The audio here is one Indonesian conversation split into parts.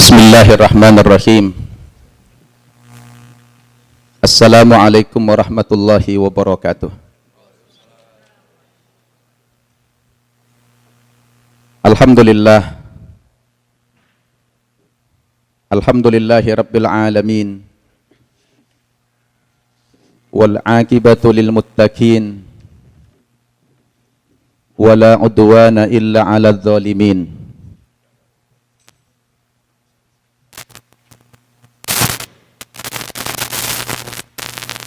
Bismillahirrahmanirrahim. Assalamualaikum warahmatullahi wabarakatuh. Alhamdulillah. Alhamdulillahi rabbil alamin. Wal aqibatu lil muttaqin. Wala udwana illa 'alal zalimin.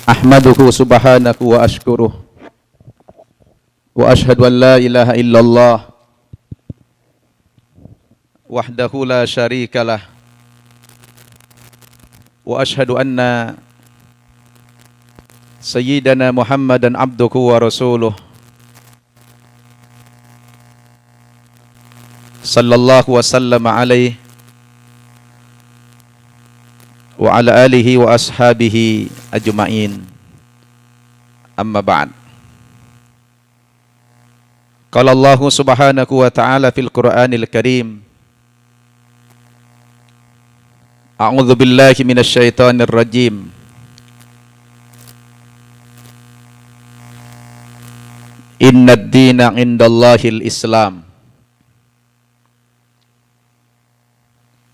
Ahmaduhu subhanahu wa ashkuruh wa ashhadu an la ilaha illallah wahdahu la syarikalah wa ashhadu anna sayyidana Muhammadan abduhu wa rasuluh sallallahu wa sallama alaihi wa ala alihi wa ashabihi ajma'in. Amma ba'd. Qala Allah subhanahu wa ta'ala fil Qur'anil Karim, A'udzu billahi minasy syaithanir rajim. Innad dina 'indallahil Islam.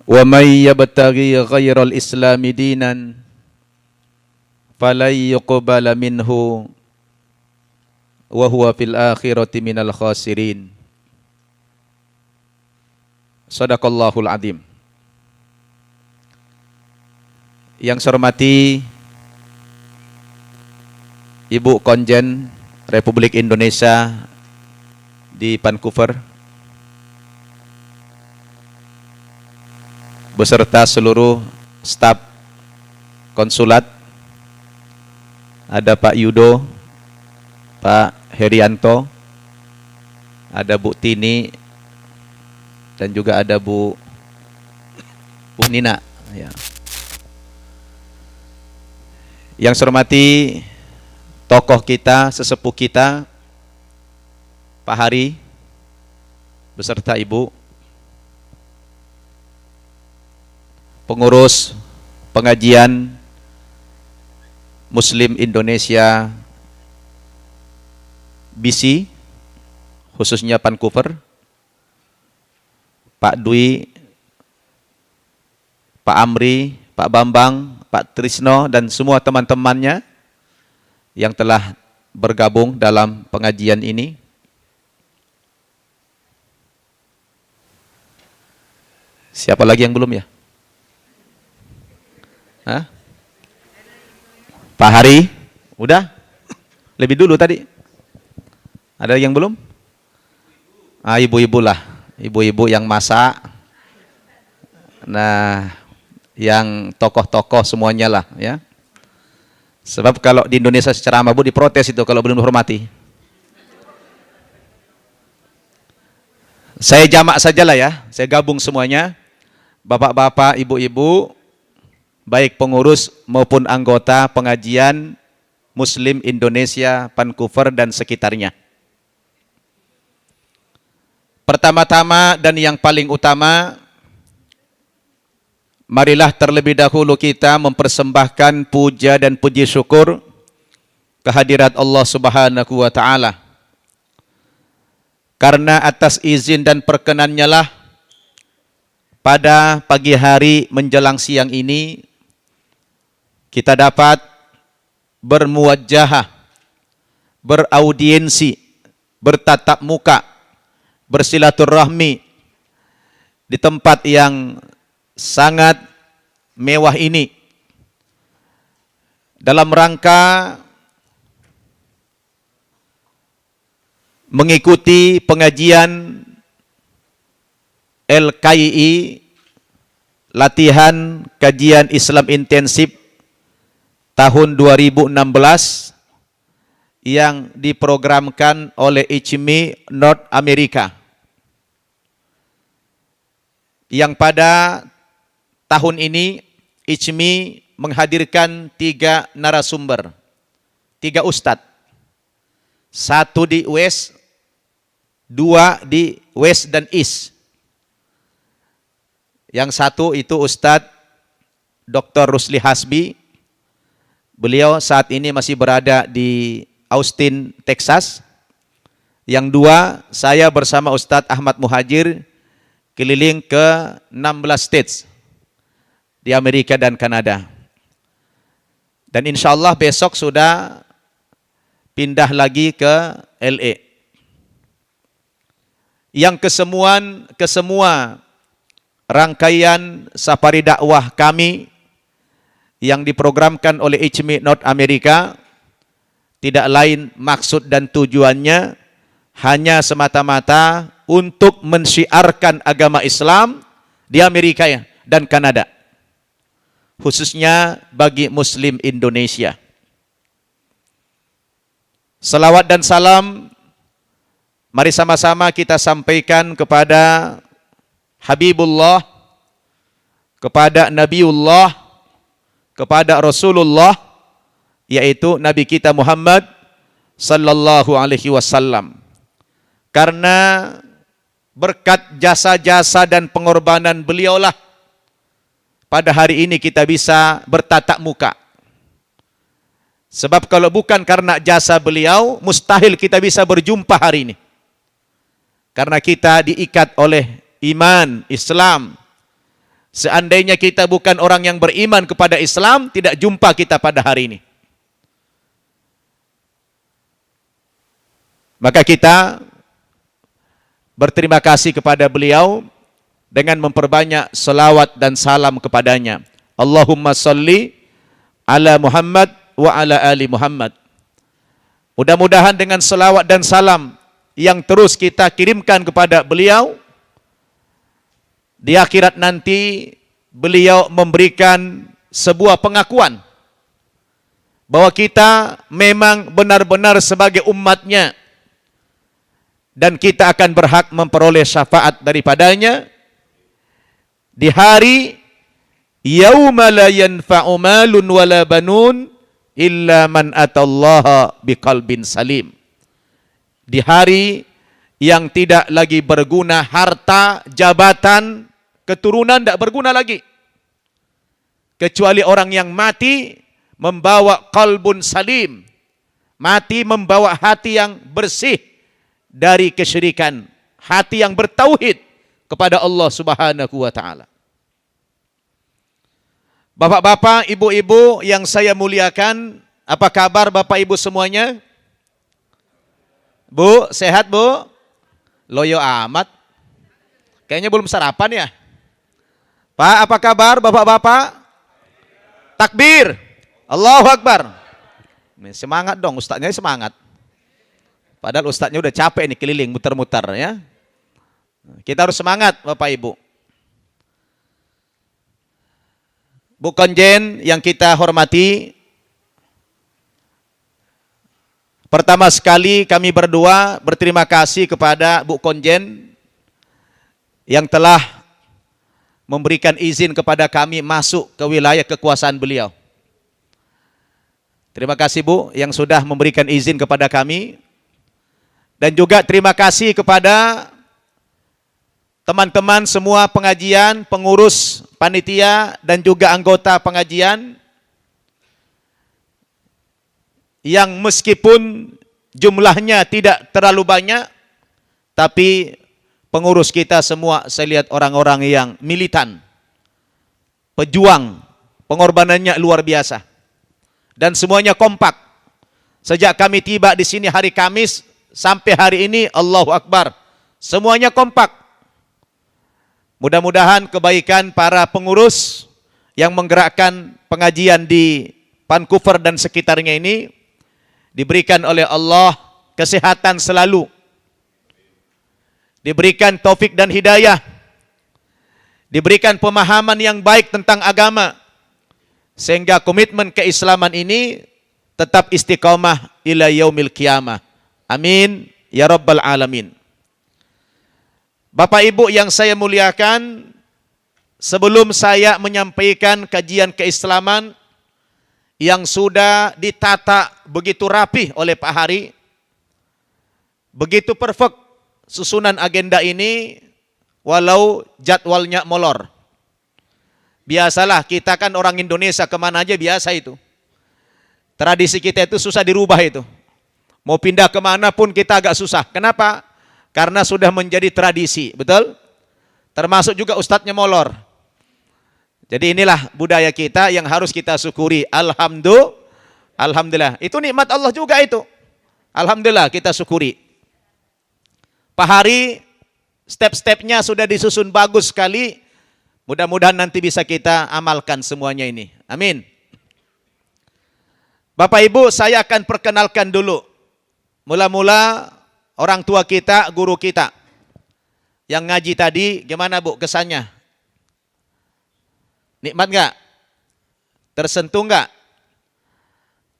Wa may yabtaghi ghairal islami dinan falan yuqbala minhu wa huwa fil akhirati minal khasirin. Shadaqallahul azim. Yang saya hormati Ibu Konjen Republik Indonesia di Vancouver beserta seluruh staf konsulat, ada Pak Yudo, Pak Herianto, ada Bu Tini, dan juga ada Bu Nina. Ya. Yang saya hormati tokoh kita, sesepuh kita, Pak Hari, beserta Ibu, pengurus pengajian Muslim Indonesia BC, khususnya Vancouver, Pak Dwi, Pak Amri, Pak Bambang, Pak Trisno, dan semua teman-temannya yang telah bergabung dalam pengajian ini. Siapa lagi yang belum ya? Hah? Pak Hari, udah? Lebih dulu tadi. Ada yang belum? Ibu-ibu lah, ibu-ibu yang masak. Nah, yang tokoh-tokoh semuanya lah, ya. Sebab kalau di Indonesia secara Bu diprotes itu kalau belum dihormati. Saya jamak sajalah ya, saya gabung semuanya. Bapak-bapak, ibu-ibu, baik pengurus maupun anggota pengajian Muslim Indonesia, Vancouver dan sekitarnya. Pertama-tama dan yang paling utama, marilah terlebih dahulu kita mempersembahkan puja dan puji syukur kehadirat Allah Subhanahu wa Ta'ala. Karena atas izin dan perkenannya lah pada pagi hari menjelang siang ini kita dapat bermuwajahah, beraudiensi, bertatap muka, bersilaturahmi di tempat yang sangat mewah ini dalam rangka mengikuti pengajian LKII, latihan kajian Islam intensif tahun 2016 yang diprogramkan oleh ICMI North America, yang pada tahun ini ICMI menghadirkan 3 narasumber, 3 ustadz, 1 di West, 2 di West dan East. Yang satu itu Ustadz Dr. Rusli Hasbi. Beliau saat ini masih berada di Austin, Texas. Yang dua, saya bersama Ustadz Ahmad Muhajir keliling ke 16 states di Amerika dan Kanada. Dan insya Allah besok sudah pindah lagi ke LA. Yang kesemua rangkaian safari dakwah kami yang diprogramkan oleh HMI North America tidak lain maksud dan tujuannya hanya semata-mata untuk mensyiarkan agama Islam di Amerika dan Kanada, khususnya bagi Muslim Indonesia. Salawat dan salam mari sama-sama kita sampaikan kepada Habibullah, kepada Nabiullah, kepada Rasulullah, yaitu Nabi kita Muhammad sallallahu alaihi wasallam. Karena berkat jasa-jasa dan pengorbanan beliaulah pada hari ini kita bisa bertatap muka. Sebab kalau bukan karena jasa beliau, mustahil kita bisa berjumpa hari ini. Karena kita diikat oleh iman, Islam. Seandainya kita bukan orang yang beriman kepada Islam, tidak jumpa kita pada hari ini. Maka kita berterima kasih kepada beliau dengan memperbanyak selawat dan salam kepadanya. Allahumma salli ala Muhammad wa ala ali Muhammad. Mudah-mudahan dengan selawat dan salam yang terus kita kirimkan kepada beliau, di akhirat nanti beliau memberikan sebuah pengakuan bahwa kita memang benar-benar sebagai umatnya dan kita akan berhak memperoleh syafaat daripadanya di hari yauma la yanfa'u malun wala banun illa man atallaha biqalbin salim. Di hari yang tidak lagi berguna harta, jabatan, keturunan tidak berguna lagi. Kecuali orang yang mati membawa qalbun salim. Mati membawa hati yang bersih dari kesyirikan. Hati yang bertauhid kepada Allah Subhanahu wa ta'ala. Bapak-bapak, ibu-ibu yang saya muliakan, apa kabar Bapak Ibu semuanya? Bu, sehat Bu? Loyo amat. Kayaknya belum sarapan ya. Pak, apa kabar Bapak-bapak? Takbir. Allahu Akbar. Semangat dong, ustadznya semangat. Padahal ustadznya udah capek nih keliling muter-muter ya. Kita harus semangat Bapak Ibu. Bu Konjen yang kita hormati, pertama sekali kami berdua berterima kasih kepada Bu Konjen yang telah memberikan izin kepada kami masuk ke wilayah kekuasaan beliau. Terima kasih Bu yang sudah memberikan izin kepada kami. Dan juga terima kasih kepada teman-teman semua pengajian, pengurus, panitia, dan juga anggota pengajian yang meskipun jumlahnya tidak terlalu banyak, tapi pengurus kita semua saya lihat orang-orang yang militan, pejuang, pengorbanannya luar biasa. Dan semuanya kompak. Sejak kami tiba di sini hari Kamis sampai hari ini, Allahu Akbar, semuanya kompak. Mudah-mudahan kebaikan para pengurus yang menggerakkan pengajian di Vancouver dan sekitarnya ini diberikan oleh Allah kesehatan selalu, diberikan taufik dan hidayah, diberikan pemahaman yang baik tentang agama, sehingga komitmen keislaman ini tetap istiqamah ila yaumil qiyamah. Amin ya rabbal alamin. Bapak Ibu yang saya muliakan, sebelum saya menyampaikan kajian keislaman yang sudah ditata begitu rapih oleh Pak Hari, begitu perfect susunan agenda ini, walau jadwalnya molor. Biasalah, kita kan orang Indonesia, kemana aja biasa itu. Tradisi kita itu susah dirubah itu. Mau pindah kemana pun kita agak susah. Kenapa? Karena sudah menjadi tradisi, betul? Termasuk juga ustadznya molor. Jadi inilah budaya kita yang harus kita syukuri. Alhamdulillah. Itu nikmat Allah juga itu. Alhamdulillah kita syukuri. Pak Hari, step-stepnya sudah disusun bagus sekali. Mudah-mudahan nanti bisa kita amalkan semuanya ini. Amin. Bapak Ibu, saya akan perkenalkan dulu. Mula-mula orang tua kita, guru kita. Yang ngaji tadi, gimana Bu kesannya? Nikmat nggak? Tersentuh nggak?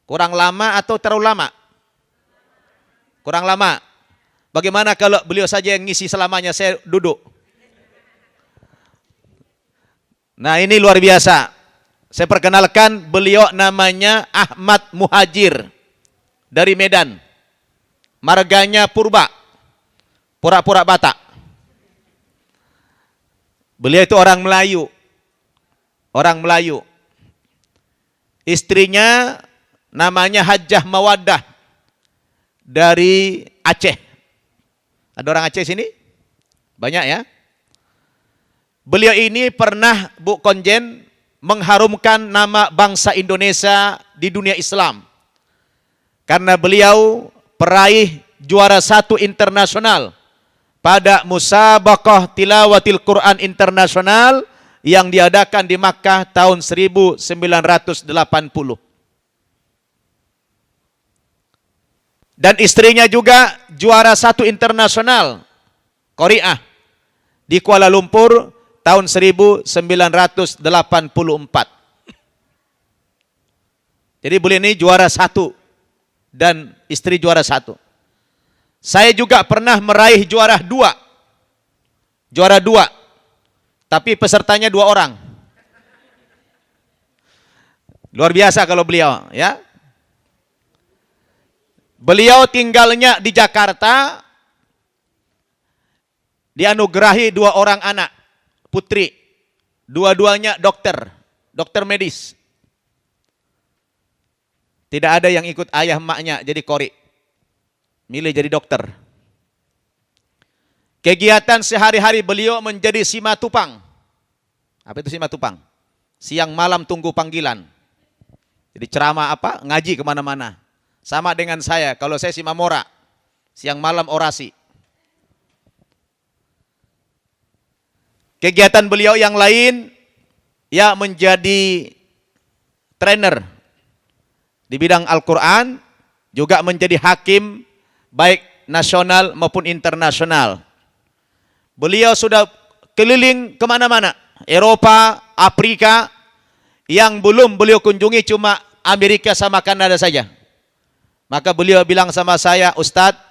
Kurang lama atau terlalu lama? Kurang lama. Bagaimana kalau beliau saja yang ngisi selamanya, saya duduk? Nah ini luar biasa. Saya perkenalkan, beliau namanya Ahmad Muhajir dari Medan. Marganya Purba, pura-pura Batak. Beliau itu orang Melayu. Orang Melayu. Istrinya namanya Hajjah Mawaddah dari Aceh. Ada orang Aceh sini? Banyak ya? Beliau ini pernah, Bu Konjen, mengharumkan nama bangsa Indonesia di dunia Islam. Karena beliau peraih juara 1 internasional pada Musabaqah Tilawatil Quran Internasional yang diadakan di Makkah tahun 1980. Dan istrinya juga juara 1 internasional Qori'ah di Kuala Lumpur tahun 1984. Jadi beliau ini juara 1 dan istri juara 1. Saya juga pernah meraih juara 2. Juara 2. Tapi pesertanya 2 orang. Luar biasa kalau beliau, ya. Beliau tinggalnya di Jakarta, dianugerahi 2 orang anak putri, dua-duanya dokter medis. Tidak ada yang ikut ayah emaknya jadi qori, milih jadi dokter. Kegiatan sehari-hari beliau menjadi simatupang. Apa itu simatupang? Siang malam tunggu panggilan. Jadi ceramah apa? Ngaji kemana-mana. Sama dengan saya, kalau saya simamora, siang malam orasi. Kegiatan beliau yang lain, ya menjadi trainer di bidang Al-Quran, juga menjadi hakim baik nasional maupun internasional. Beliau sudah keliling kemana-mana, Eropa, Afrika, yang belum beliau kunjungi cuma Amerika sama Kanada saja. Maka beliau bilang sama saya, Ustadz,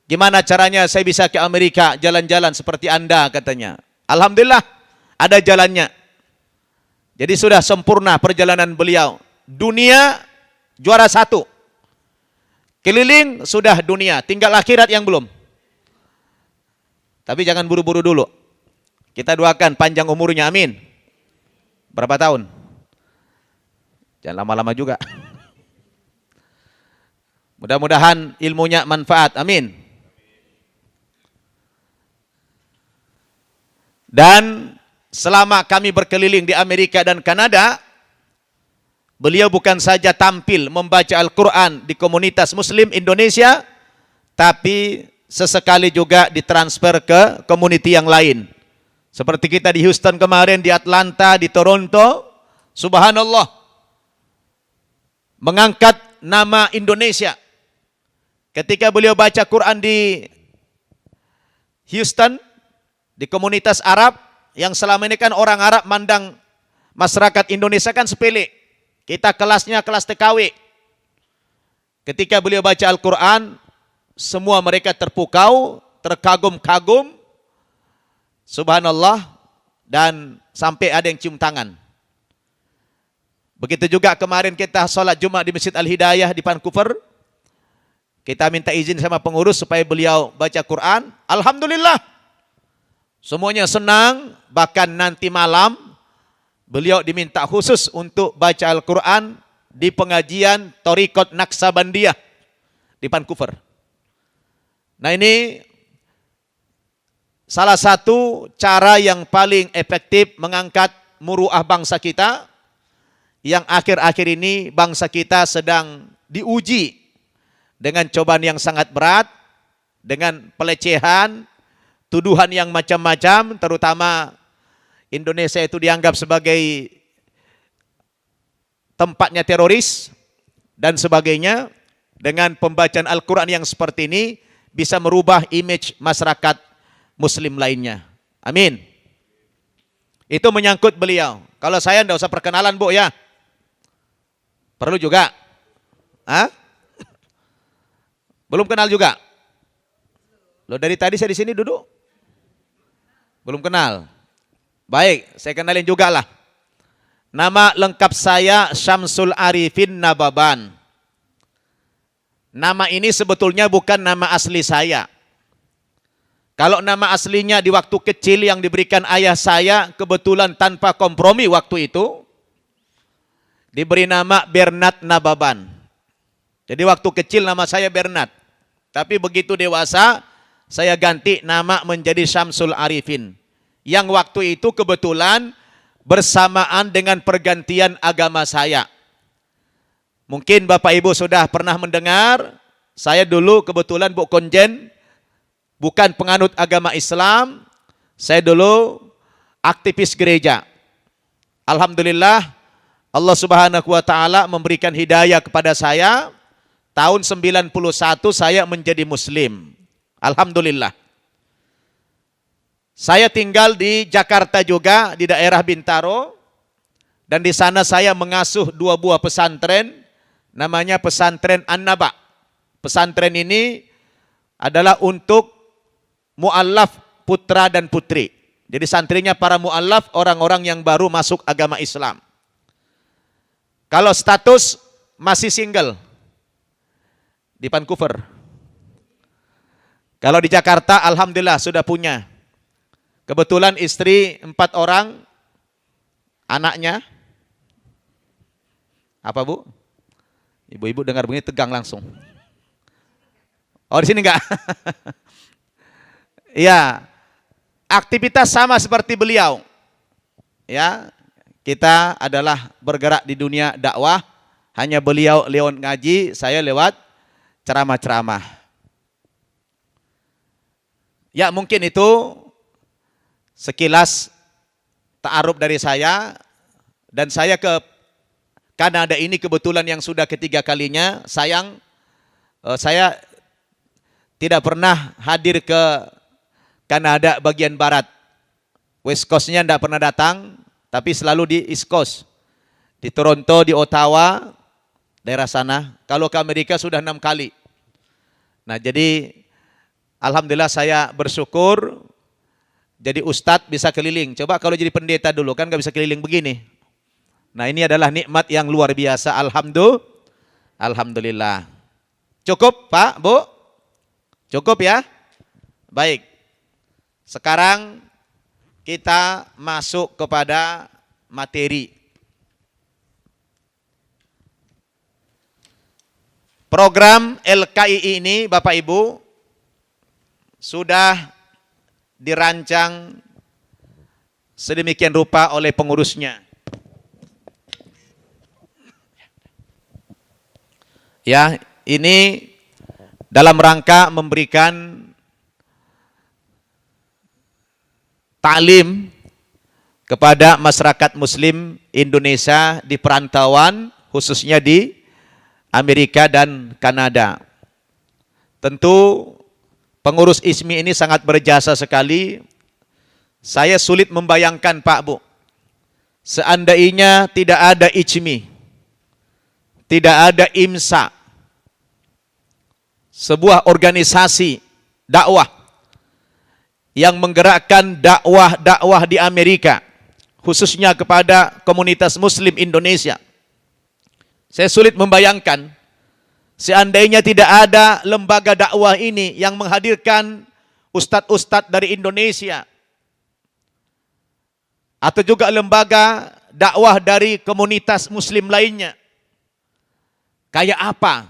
gimana caranya saya bisa ke Amerika jalan-jalan seperti Anda, katanya. Alhamdulillah ada jalannya. Jadi sudah sempurna perjalanan beliau. Dunia juara 1. Keliling sudah dunia, tinggal akhirat yang belum. Tapi jangan buru-buru dulu. Kita doakan panjang umurnya, amin. Berapa tahun? Jangan lama-lama juga. Mudah-mudahan ilmunya manfaat, amin. Dan selama kami berkeliling di Amerika dan Kanada, beliau bukan saja tampil membaca Al-Quran di komunitas Muslim Indonesia, tapi sesekali juga ditransfer ke community yang lain. Seperti kita di Houston kemarin, di Atlanta, di Toronto, subhanallah, mengangkat nama Indonesia. Ketika beliau baca Quran di Houston, di komunitas Arab, yang selama ini kan orang Arab mandang masyarakat Indonesia kan sepele. Kita kelasnya kelas TKW. Ketika beliau baca Al-Quran, semua mereka terpukau, terkagum-kagum, subhanallah, dan sampai ada yang cium tangan. Begitu juga kemarin kita sholat Jumat di Masjid Al-Hidayah di Vancouver. Kita minta izin sama pengurus supaya beliau baca Quran. Alhamdulillah. Semuanya senang, bahkan nanti malam Beliau diminta khusus untuk baca Al-Quran di pengajian Thariqat Naqsabandiyah di Vancouver. Nah, ini salah satu cara yang paling efektif mengangkat muruah bangsa kita, yang akhir-akhir ini bangsa kita sedang diuji dengan cobaan yang sangat berat, dengan pelecehan, tuduhan yang macam-macam, terutama Indonesia itu dianggap sebagai tempatnya teroris dan sebagainya. Dengan pembacaan Al-Quran yang seperti ini bisa merubah image masyarakat Muslim lainnya. Amin. Itu menyangkut beliau. Kalau saya tidak usah perkenalan, Bu, ya. Perlu juga? Hah? Belum kenal juga? Loh, dari tadi saya di sini duduk. Belum kenal. Baik, saya kenalin juga lah. Nama lengkap saya Syamsul Arifin Nababan. Nama ini sebetulnya bukan nama asli saya. Kalau nama aslinya di waktu kecil yang diberikan ayah saya, kebetulan tanpa kompromi waktu itu, diberi nama Bernard Nababan. Jadi waktu kecil nama saya Bernard. Tapi begitu dewasa, saya ganti nama menjadi Syamsul Arifin. Yang waktu itu kebetulan bersamaan dengan pergantian agama saya. Mungkin Bapak Ibu sudah pernah mendengar, saya dulu kebetulan Bu Konjen, bukan penganut agama Islam, saya dulu aktivis gereja. Alhamdulillah, Allah Subhanahu wa Ta'ala memberikan hidayah kepada saya. Tahun 91 saya menjadi Muslim. Alhamdulillah. Saya tinggal di Jakarta juga, di daerah Bintaro. Dan di sana saya mengasuh 2 buah pesantren, namanya pesantren An-Naba. Pesantren ini adalah untuk mu'allaf putra dan putri. Jadi santrinya para mu'allaf, orang-orang yang baru masuk agama Islam. Kalau status masih single di Vancouver. Kalau di Jakarta, alhamdulillah sudah punya. Kebetulan istri 4 orang, anaknya. Apa, Bu? Ibu-ibu dengar begini tegang langsung. Oh, di sini enggak? Iya. Aktivitas sama seperti beliau. Ya, kita adalah bergerak di dunia dakwah. Hanya beliau lewat ngaji, saya lewat ceramah-ceramah. Ya, mungkin itu sekilas ta'aruf dari saya. Dan saya ke Kanada ini kebetulan yang sudah ketiga kalinya. Sayang, saya tidak pernah hadir ke Kanada bagian barat. West Coast-nya tidak pernah datang, tapi selalu di East Coast. Di Toronto, di Ottawa, daerah sana. Kalau ke Amerika sudah 6 kali. Nah, jadi alhamdulillah saya bersyukur jadi ustadz bisa keliling. Coba kalau jadi pendeta dulu kan gak bisa keliling begini. Nah, ini adalah nikmat yang luar biasa. Alhamdulillah. Cukup, Pak, Bu? Cukup ya? Baik. Sekarang kita masuk kepada materi. Program LKI ini, Bapak Ibu, sudah dirancang sedemikian rupa oleh pengurusnya. Ya, ini dalam rangka memberikan ta'lim kepada masyarakat Muslim Indonesia di perantauan, khususnya di Amerika dan Kanada. Tentu pengurus ISMI ini sangat berjasa sekali. Saya sulit membayangkan, Pak, Bu, seandainya tidak ada ISMI, tidak ada IMSA, sebuah organisasi dakwah yang menggerakkan dakwah di Amerika, khususnya kepada komunitas Muslim Indonesia. Saya sulit membayangkan seandainya tidak ada lembaga dakwah ini yang menghadirkan ustadz-ustadz dari Indonesia, atau juga lembaga dakwah dari komunitas muslim lainnya. Kayak apa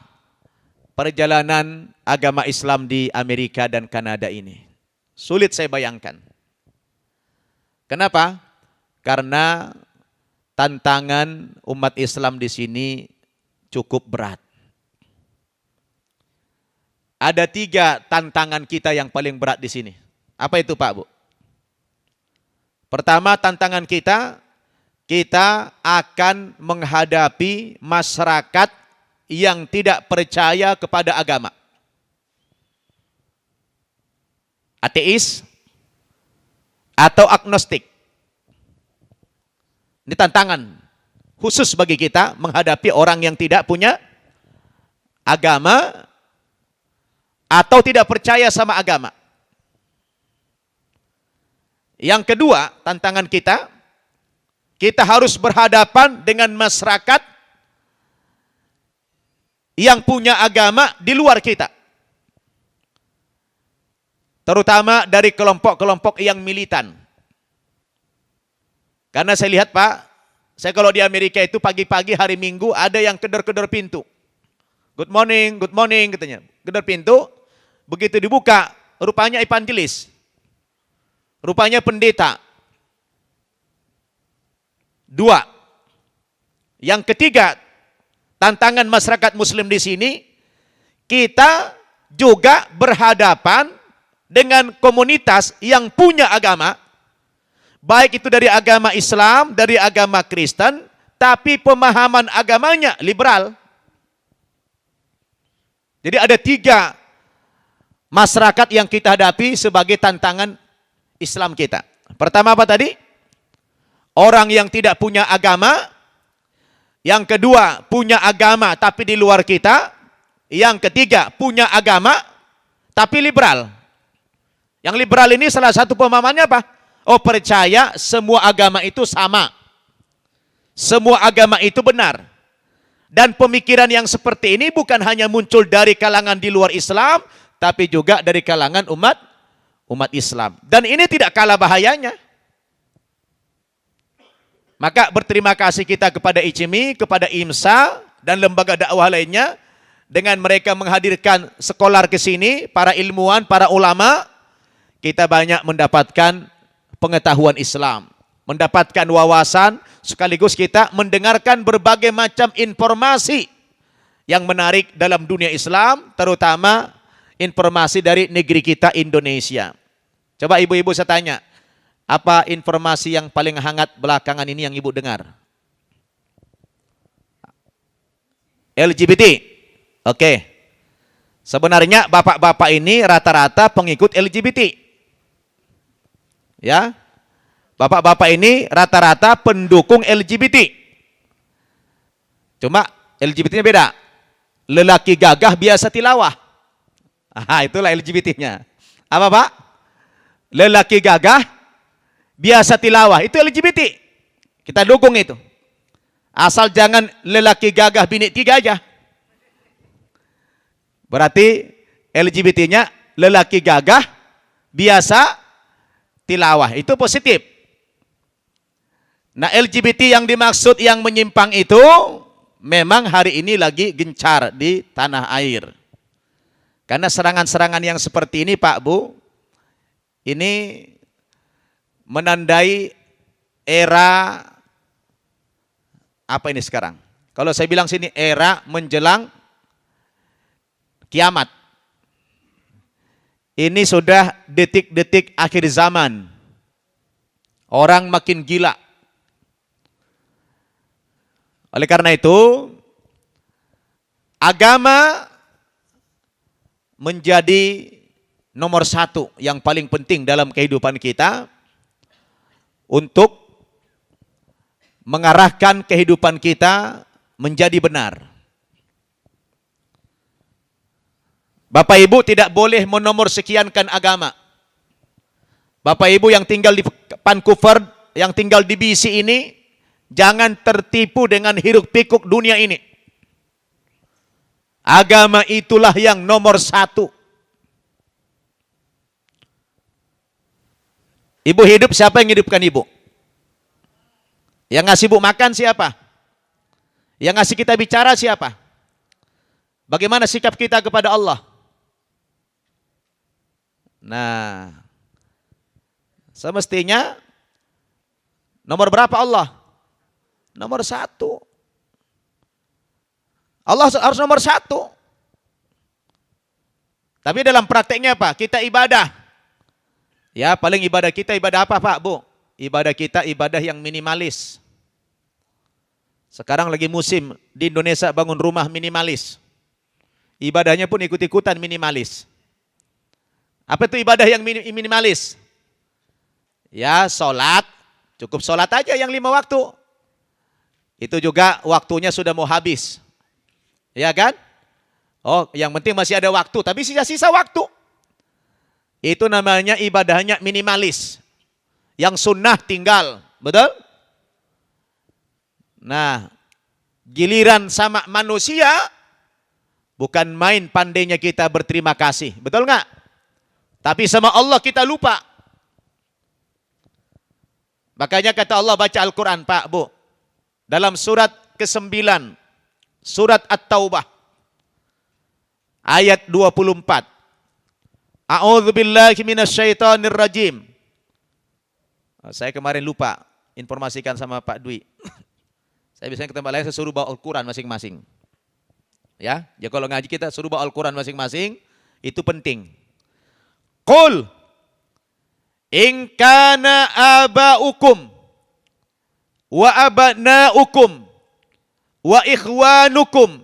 perjalanan agama Islam di Amerika dan Kanada ini? Sulit saya bayangkan. Kenapa? Karena tantangan umat Islam di sini cukup berat. Ada 3 tantangan kita yang paling berat di sini. Apa itu Pak Bu? Pertama, tantangan kita akan menghadapi masyarakat yang tidak percaya kepada agama. Ateis atau agnostik. Ini tantangan khusus bagi kita menghadapi orang yang tidak punya agama atau tidak percaya sama agama. Yang kedua, tantangan kita harus berhadapan dengan masyarakat yang punya agama di luar kita. Terutama dari kelompok-kelompok yang militan. Karena saya lihat Pak, saya kalau di Amerika itu pagi-pagi hari Minggu ada yang kedor-kedor pintu. Good morning katanya. Kedor pintu, begitu dibuka, rupanya evangelis. Rupanya pendeta. 2. Yang ketiga, tantangan masyarakat muslim di sini, kita juga berhadapan dengan komunitas yang punya agama, baik itu dari agama Islam, dari agama Kristen, tapi pemahaman agamanya liberal. Jadi ada 3 masyarakat yang kita hadapi sebagai tantangan Islam kita. Pertama apa tadi? Orang yang tidak punya agama. Yang kedua, punya agama tapi di luar kita. Yang ketiga, punya agama tapi liberal. Yang liberal ini salah satu pemahamannya apa? Oh, percaya semua agama itu sama. Semua agama itu benar. Dan pemikiran yang seperti ini bukan hanya muncul dari kalangan di luar Islam, tapi juga dari kalangan umat Islam. Dan ini tidak kalah bahayanya. Maka berterima kasih kita kepada ICMI, kepada IMSA, dan lembaga dakwah lainnya, dengan mereka menghadirkan sekolar ke sini, para ilmuwan, para ulama, kita banyak mendapatkan pengetahuan Islam, mendapatkan wawasan, sekaligus kita mendengarkan berbagai macam informasi yang menarik dalam dunia Islam, terutama informasi dari negeri kita Indonesia. Coba ibu-ibu saya tanya, apa informasi yang paling hangat belakangan ini yang ibu dengar? LGBT. Oke. Sebenarnya bapak-bapak ini rata-rata pengikut LGBT. Ya. Bapak-bapak ini rata-rata pendukung LGBT. Cuma LGBT-nya beda. Lelaki gagah biasa tilawah. Itulah LGBT-nya. Apa Pak? Lelaki gagah biasa tilawah. Itu LGBT. Kita dukung itu. Asal jangan lelaki gagah bini 3 aja. Berarti LGBT-nya lelaki gagah biasa tilawah. Itu positif. Nah, LGBT yang dimaksud yang menyimpang itu memang hari ini lagi gencar di tanah air. Karena serangan-serangan yang seperti ini Pak Bu, ini menandai era apa ini sekarang? Kalau saya bilang sini era menjelang kiamat. Ini sudah detik-detik akhir zaman. Orang makin gila. Oleh karena itu, agama menjadi nomor 1 yang paling penting dalam kehidupan kita untuk mengarahkan kehidupan kita menjadi benar. Bapak Ibu tidak boleh menomor sekiankan agama. Bapak Ibu yang tinggal di Vancouver, yang tinggal di BC ini, jangan tertipu dengan hiruk pikuk dunia ini. Agama itulah yang nomor 1. Ibu hidup, siapa yang hidupkan ibu? Yang ngasih bu makan siapa? Yang ngasih kita bicara siapa? Bagaimana sikap kita kepada Allah? Nah, semestinya nomor berapa Allah? Nomor satu. Allah harus nomor satu. Tapi dalam prakteknya apa? Kita ibadah. Ya, paling ibadah kita ibadah apa Pak, Bu? Ibadah kita ibadah yang minimalis. Sekarang lagi musim di Indonesia bangun rumah minimalis. Ibadahnya pun ikut-ikutan minimalis. Apa itu ibadah yang minimalis? Ya, sholat. Cukup sholat aja yang 5 waktu. Itu juga waktunya sudah mau habis. Ya kan? Oh, yang penting masih ada waktu. Tapi sisa-sisa waktu. Itu namanya ibadahnya minimalis. Yang sunnah tinggal. Betul? Nah, giliran sama manusia, bukan main pandainya kita berterima kasih. Betul nggak? Tapi sama Allah kita lupa. Makanya kata Allah baca Al-Quran Pak, Bu. Dalam surat ke-9, surat At-Taubah, ayat 24. A'udzubillahi minasyaitonirrajim. Saya kemarin lupa informasikan sama Pak Dwi. Saya biasanya ke tempat lain saya suruh bawa Al-Quran masing-masing. Ya, kalau ngaji kita suruh bawa Al-Quran masing-masing, itu penting. Qul in kana aba'ukum wa abna'ukum wa ikhwanukum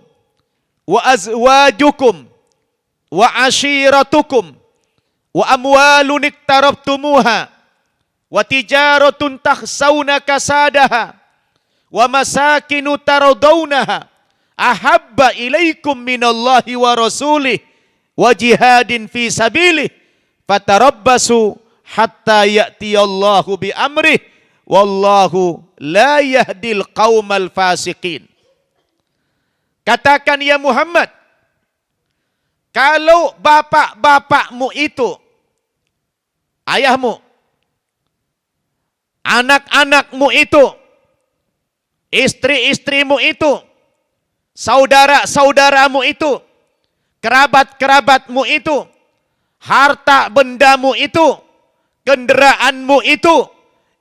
wa azwajukum wa ashiratukum wa amwalun iktarabtumuha wa tijaratun takhsawna kasadaha wa masakinu taradawnaha ahabba ilaikum minallahi wa rasulih wa jihadin fi sabilih fatarabbasu hatta ya'tiyallahu bi amrih wallahu la yahdil qaumal fasiqin. Katakan ya Muhammad, kalau bapak-bapakmu itu, ayahmu, anak-anakmu itu, istri-istrimu itu, saudara-saudaramu itu, kerabat-kerabatmu itu, harta bendamu itu, kendaraanmu itu,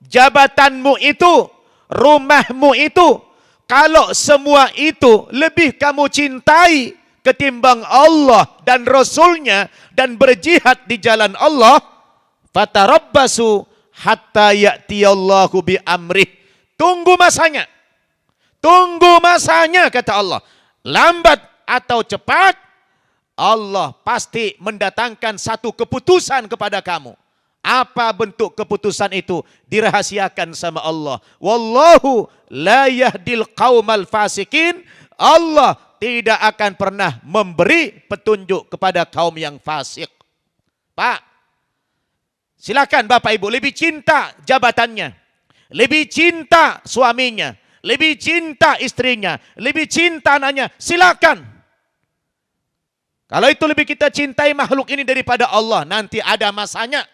jabatanmu itu, rumahmu itu, kalau semua itu lebih kamu cintai ketimbang Allah dan Rasulnya dan berjihad di jalan Allah, fatarabbasu hatta ya'tiyallahu bi amrih. Tunggu masanya. Tunggu masanya kata Allah. Lambat atau cepat, Allah pasti mendatangkan satu keputusan kepada kamu. Apa bentuk keputusan itu? Dirahasiakan sama Allah. Wallahu la yahdil qaumal fasikin. Allah tidak akan pernah memberi petunjuk kepada kaum yang fasik. Pak, silakan Bapak Ibu lebih cinta jabatannya, lebih cinta suaminya, lebih cinta istrinya, lebih cinta anaknya, silakan. Kalau itu lebih kita cintai makhluk ini daripada Allah, nanti ada masanya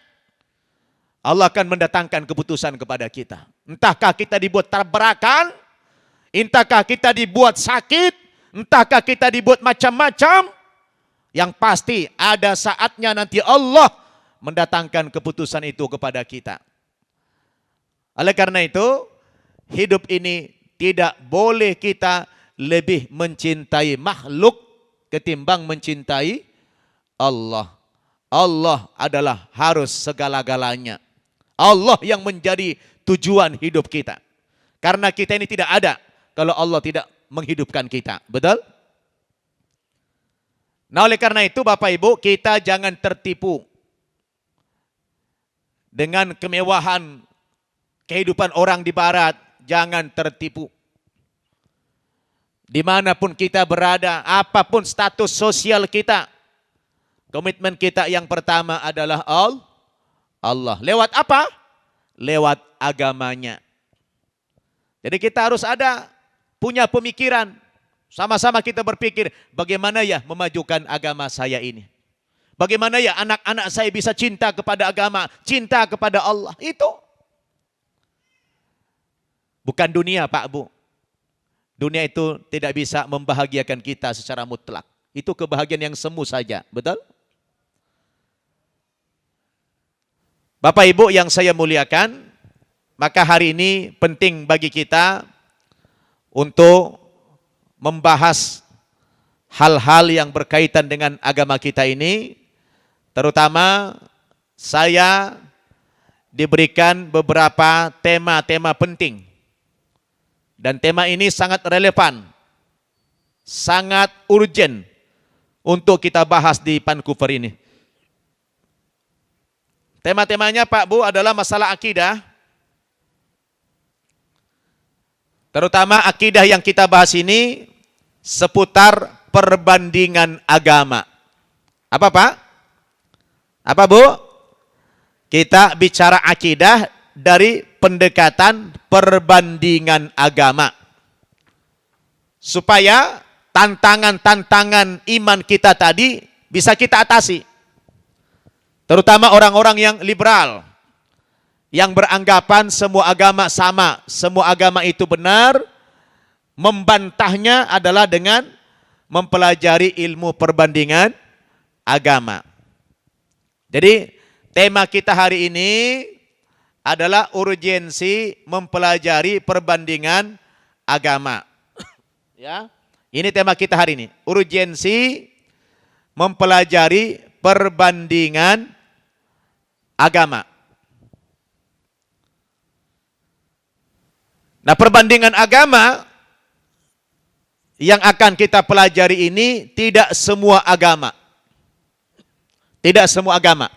Allah akan mendatangkan keputusan kepada kita. Entahkah kita dibuat tabrakan, entahkah kita dibuat sakit, entahkah kita dibuat macam-macam, yang pasti ada saatnya nanti Allah mendatangkan keputusan itu kepada kita. Oleh karena itu, hidup ini tidak boleh kita lebih mencintai makhluk ketimbang mencintai Allah. Allah adalah harus segala-galanya. Allah yang menjadi tujuan hidup kita. Karena kita ini tidak ada kalau Allah tidak menghidupkan kita. Betul? Nah, oleh karena itu Bapak Ibu, kita jangan tertipu dengan kemewahan kehidupan orang di barat. Jangan tertipu. Dimanapun kita berada, apapun status sosial kita, komitmen kita yang pertama adalah Allah. Lewat apa? Lewat agamanya. Jadi kita harus punya pemikiran. Sama-sama kita berpikir, bagaimana ya memajukan agama saya ini? Bagaimana ya anak-anak saya bisa cinta kepada agama, cinta kepada Allah? Itu. Bukan dunia, Pak Bu. Dunia itu tidak bisa membahagiakan kita secara mutlak. Itu kebahagiaan yang semu saja, betul? Bapak Ibu yang saya muliakan, maka hari ini penting bagi kita untuk membahas hal-hal yang berkaitan dengan agama kita ini. Terutama saya diberikan beberapa tema-tema penting. Dan tema ini sangat relevan, sangat urgent untuk kita bahas di Vancouver ini. Tema-temanya Pak Bu adalah masalah akidah. Terutama akidah yang kita bahas ini seputar perbandingan agama. Apa Pak? Apa Bu? Kita bicara akidah dari pendekatan perbandingan agama. Supaya tantangan-tantangan iman kita tadi bisa kita atasi. Terutama orang-orang yang liberal, yang beranggapan semua agama sama, semua agama itu benar, membantahnya adalah dengan mempelajari ilmu perbandingan agama. Jadi tema kita hari ini adalah urgensi mempelajari perbandingan agama. Ya, ini tema kita hari ini, urgensi mempelajari perbandingan agama. Nah, perbandingan agama yang akan kita pelajari ini tidak semua agama. Tidak semua agama.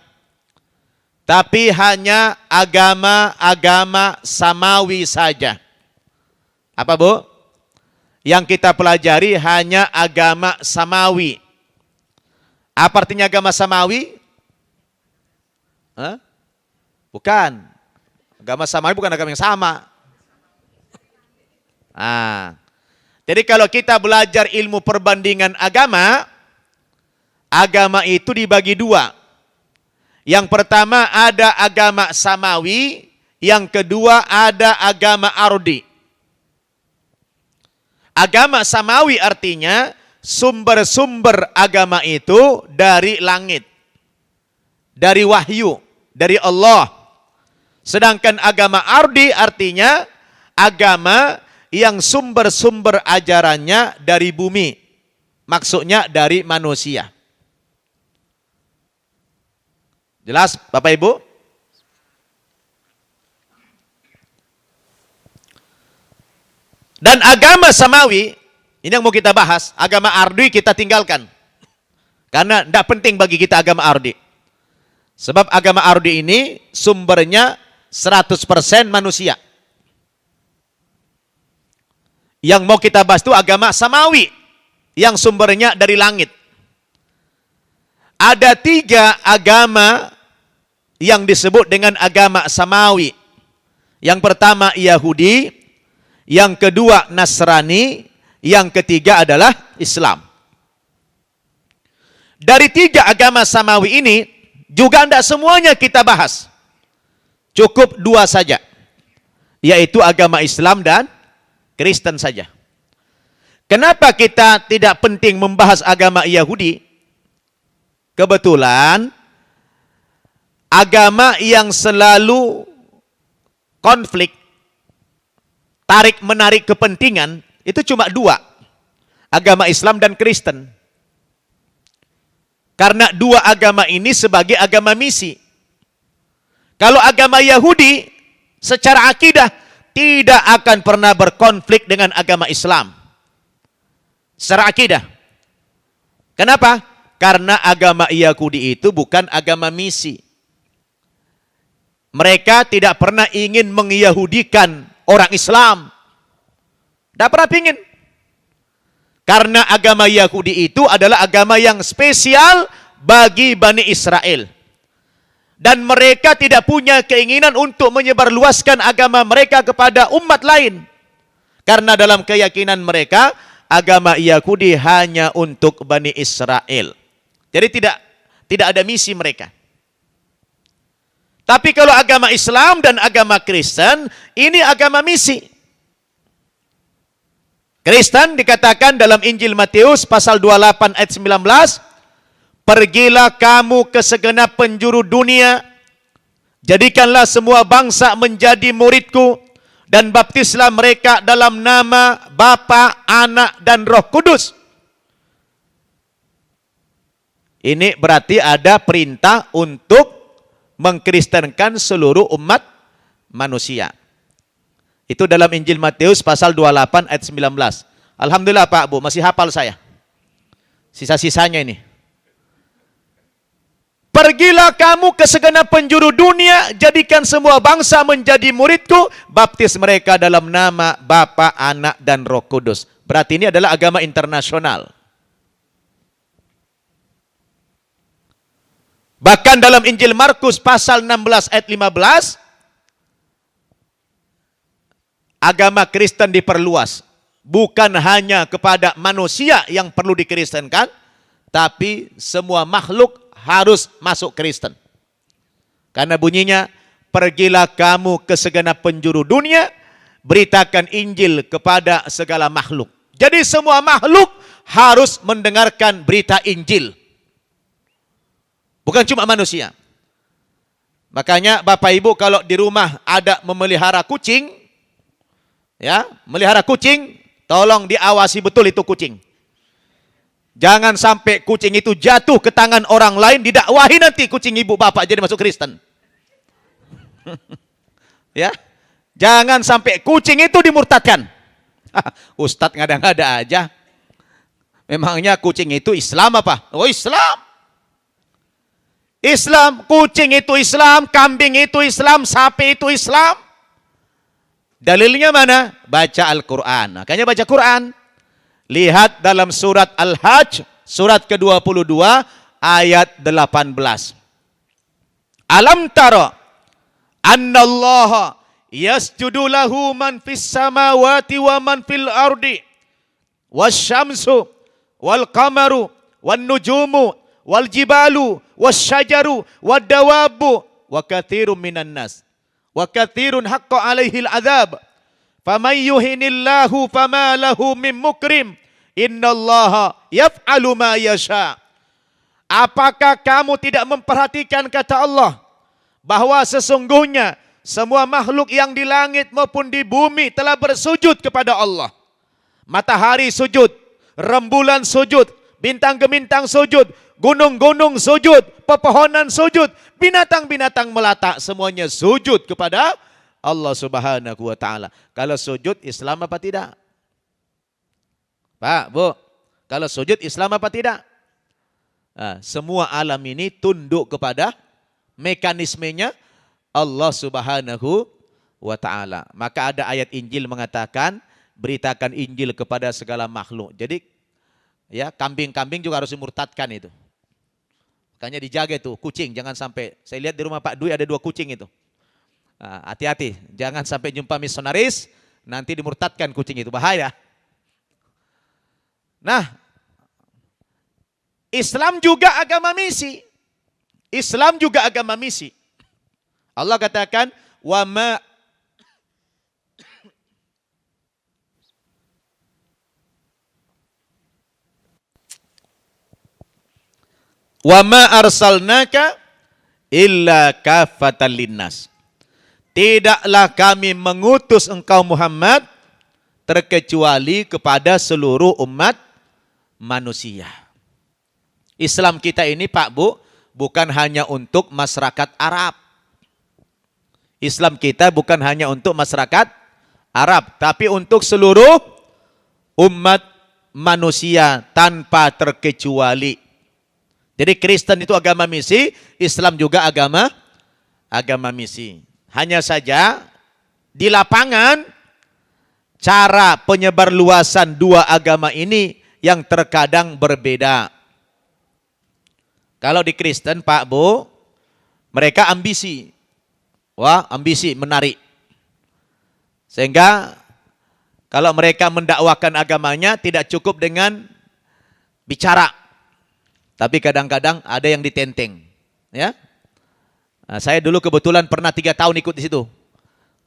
Tapi hanya agama-agama samawi saja. Apa Bu? Yang kita pelajari hanya agama samawi. Apa artinya agama samawi? Hah? Bukan. Agama samawi bukan agama yang sama. Nah, jadi kalau kita belajar ilmu perbandingan agama, agama itu dibagi dua. Yang pertama ada agama samawi, yang kedua ada agama ardi. Agama samawi artinya sumber-sumber agama itu dari langit, dari wahyu, dari Allah. Sedangkan agama ardi artinya agama yang sumber-sumber ajarannya dari bumi. Maksudnya dari manusia. Jelas Bapak Ibu? Dan agama samawi, ini yang mau kita bahas, agama ardi kita tinggalkan. Karena tidak penting bagi kita agama ardi. Sebab agama ardi ini sumbernya 100% manusia. Yang mau kita bahas itu agama samawi, yang sumbernya dari langit. Ada 3 agama yang disebut dengan agama samawi. Yang pertama Yahudi, yang kedua Nasrani, yang ketiga adalah Islam. Dari 3 agama samawi ini juga tidak semuanya kita bahas. Cukup 2 saja, yaitu agama Islam dan Kristen saja. Kenapa kita tidak penting membahas agama Yahudi? Kebetulan agama yang selalu konflik, tarik-menarik kepentingan, itu cuma 2. Agama Islam dan Kristen. Karena 2 agama ini sebagai agama misi. Kalau agama Yahudi secara akidah tidak akan pernah berkonflik dengan agama Islam. Secara akidah. Kenapa? Karena agama Yahudi itu bukan agama misi. Mereka tidak pernah ingin mengyahudikan orang Islam. Tidak pernah ingin. Karena agama Yahudi itu adalah agama yang spesial bagi Bani Israel. Dan mereka tidak punya keinginan untuk menyebarluaskan agama mereka kepada umat lain. Karena dalam keyakinan mereka, agama Yahudi hanya untuk Bani Israel. Jadi tidak ada misi mereka. Tapi kalau agama Islam dan agama Kristen, ini agama misi. Kristen dikatakan dalam Injil Matius pasal 28 ayat 19, pergilah kamu ke segenap penjuru dunia, jadikanlah semua bangsa menjadi muridku, dan baptislah mereka dalam nama Bapa, Anak, dan Roh Kudus. Ini berarti ada perintah untuk mengkristenkan seluruh umat manusia. Itu dalam Injil Matius pasal 28 ayat 19. Alhamdulillah Pak Bu, masih hafal saya. Sisa-sisanya ini. Pergilah kamu ke segenap penjuru dunia, jadikan semua bangsa menjadi muridku, baptis mereka dalam nama Bapa, Anak, dan Roh Kudus. Berarti ini adalah agama internasional. Bahkan dalam Injil Markus pasal 16 ayat 15, agama Kristen diperluas. Bukan hanya kepada manusia yang perlu dikristenkan, tapi semua makhluk harus masuk Kristen. Karena bunyinya, pergilah kamu ke segenap penjuru dunia, beritakan Injil kepada segala makhluk. Jadi semua makhluk harus mendengarkan berita Injil. Bukan cuma manusia. Makanya Bapak Ibu kalau di rumah ada memelihara kucing, ya, melihara kucing, tolong diawasi betul itu kucing. Jangan sampai kucing itu jatuh ke tangan orang lain, didakwahi nanti kucing ibu bapak jadi masuk Kristen. Ya, jangan sampai kucing itu dimurtadkan. Ustadz ngada-ngada aja. Memangnya kucing itu Islam apa? Oh Islam. Islam, kucing itu Islam, kambing itu Islam, sapi itu Islam. Dalilnya mana? Baca Al-Quran. Makanya baca Quran. Lihat dalam surat Al-Hajj, surat ke-22, ayat 18. Alam tara, annallaha yasjudu lahu man fis samawati wa man fil ardi, wasyamsu, wal qamaru, wan nujumu, wal jibalu, wasyajaru, wad dawabu, wa katsirun minan nas. Wa katsirun haqqa alaihil adzab. Faman yuhinillahu fama lahu min mukrim. Innallaha yaf'alu ma yasha. Apakah kamu tidak memperhatikan kata Allah bahwa sesungguhnya semua makhluk yang di langit maupun di bumi telah bersujud kepada Allah. Matahari sujud, rembulan sujud, bintang-bintang sujud, gunung-gunung sujud, pepohonan sujud, binatang-binatang melata, semuanya sujud kepada Allah Subhanahu wa ta'ala. Kalau sujud Islam apa tidak? Pak, Bu, kalau sujud Islam apa tidak? Nah, semua alam ini tunduk kepada mekanismenya Allah Subhanahu wa ta'ala. Maka ada ayat Injil mengatakan, beritakan Injil kepada segala makhluk. Jadi, ya, kambing-kambing juga harus dimurtadkan itu. Makanya dijaga itu, kucing, jangan sampai. Saya lihat di rumah Pak Dwi ada 2 kucing itu. Hati-hati, jangan sampai jumpa misionaris, nanti dimurtadkan kucing itu, bahaya. Nah, Islam juga agama misi. Islam juga agama misi. Allah katakan, wa ma arsalnaka illa kafatan linnas. Tidaklah kami mengutus engkau Muhammad terkecuali kepada seluruh umat manusia. Islam kita ini Pak Bu, bukan hanya untuk masyarakat Arab. Islam kita bukan hanya untuk masyarakat Arab, tapi untuk seluruh umat manusia tanpa terkecuali. Jadi Kristen itu agama misi, Islam juga agama misi. Hanya saja di lapangan cara penyebarluasan 2 agama ini yang terkadang berbeda. Kalau di Kristen Pak Bu, mereka ambisi. Wah, ambisi menarik. Sehingga kalau mereka mendakwakan agamanya tidak cukup dengan bicara. Tapi kadang-kadang ada yang ditenteng, ya. Nah, saya dulu kebetulan pernah 3 tahun ikut di situ.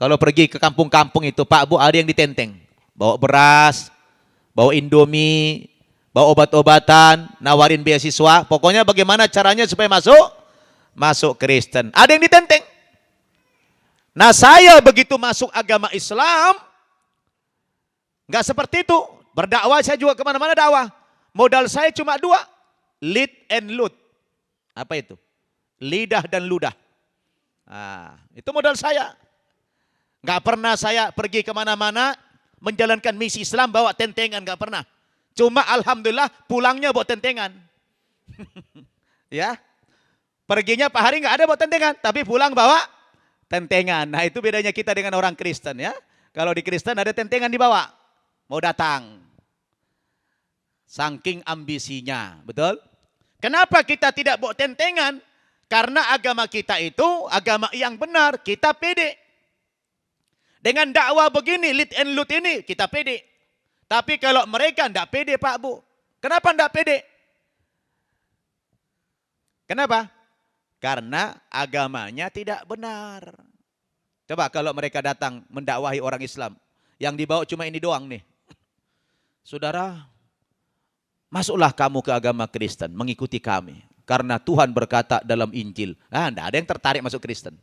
Kalau pergi ke kampung-kampung itu Pak Bu ada yang ditenteng, bawa beras, bawa Indomie, bawa obat-obatan, nawarin beasiswa. Pokoknya bagaimana caranya supaya masuk Kristen. Ada yang ditenteng. Nah saya begitu masuk agama Islam, nggak seperti itu. Berdakwah saya juga kemana-mana dakwah. Modal saya cuma dua, lead and loot. Apa itu? Lidah dan ludah. Nah, itu modal saya. Nggak pernah saya pergi kemana-mana menjalankan misi Islam bawa tentengan, nggak pernah. Cuma alhamdulillah pulangnya bawa tentengan. Ya, perginya Pak Hari nggak ada bawa tentengan, tapi pulang bawa tentengan. Nah itu bedanya kita dengan orang Kristen ya. Kalau di Kristen ada tentengan dibawa, mau datang. Saking ambisinya, betul? Kenapa kita tidak bawa tentengan? Karena agama kita itu agama yang benar, kita pede. Dengan dakwah begini, lead and loot ini, kita pede. Tapi kalau mereka tidak pede Pak Bu. Kenapa tidak pede? Kenapa? Karena agamanya tidak benar. Coba kalau mereka datang mendakwahi orang Islam, yang dibawa cuma ini doang nih. Saudara, masuklah kamu ke agama Kristen, mengikuti kami. Karena Tuhan berkata dalam Injil. Tidak ada yang tertarik masuk Kristen.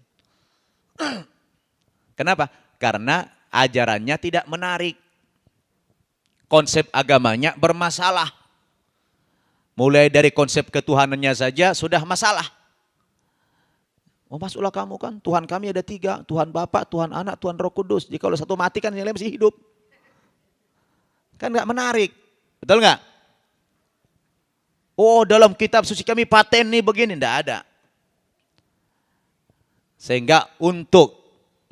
Kenapa? Karena ajarannya tidak menarik. Konsep agamanya bermasalah. Mulai dari konsep ketuhanannya saja sudah masalah. Oh masuklah kamu kan, Tuhan kami ada 3. Tuhan Bapa, Tuhan Anak, Tuhan Roh Kudus. Jadi kalau satu mati kan yang lain masih hidup. Kan nggak menarik. Betul nggak? Oh dalam kitab suci kami paten nih begini, enggak ada. Sehingga untuk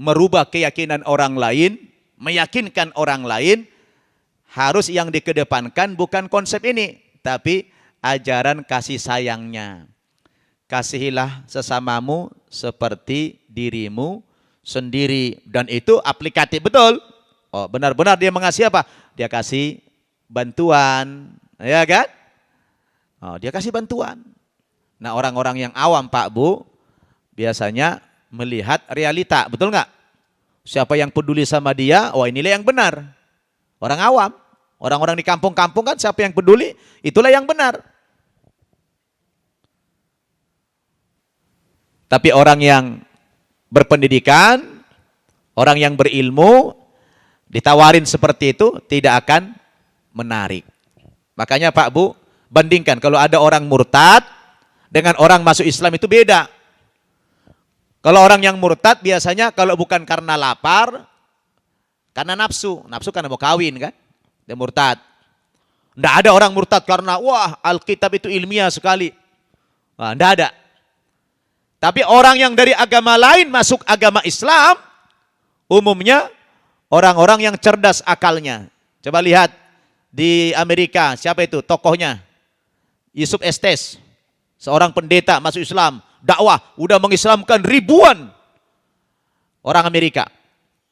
merubah keyakinan orang lain, meyakinkan orang lain, harus yang dikedepankan bukan konsep ini, tapi ajaran kasih sayangnya. Kasihilah sesamamu seperti dirimu sendiri. Dan itu aplikatif betul. Oh benar-benar dia mengasihi apa? Dia kasih bantuan, ya kan? Oh, dia kasih bantuan. Nah orang-orang yang awam Pak Bu biasanya melihat realita, betul nggak? Siapa yang peduli sama dia, oh inilah yang benar. Orang awam, orang-orang di kampung-kampung kan siapa yang peduli, itulah yang benar. Tapi orang yang berpendidikan, orang yang berilmu, ditawarin seperti itu tidak akan menarik. Makanya Pak Bu, bandingkan kalau ada orang murtad dengan orang masuk Islam itu beda. Kalau orang yang murtad biasanya kalau bukan karena lapar, karena nafsu. Nafsu karena mau kawin kan, dia murtad. Tidak ada orang murtad karena wah Alkitab itu ilmiah sekali. Nah, tidak ada. Tapi orang yang dari agama lain masuk agama Islam, umumnya orang-orang yang cerdas akalnya. Coba lihat di Amerika, siapa itu tokohnya? Yusuf Estes, seorang pendeta masuk Islam, dakwah, udah mengislamkan ribuan orang Amerika.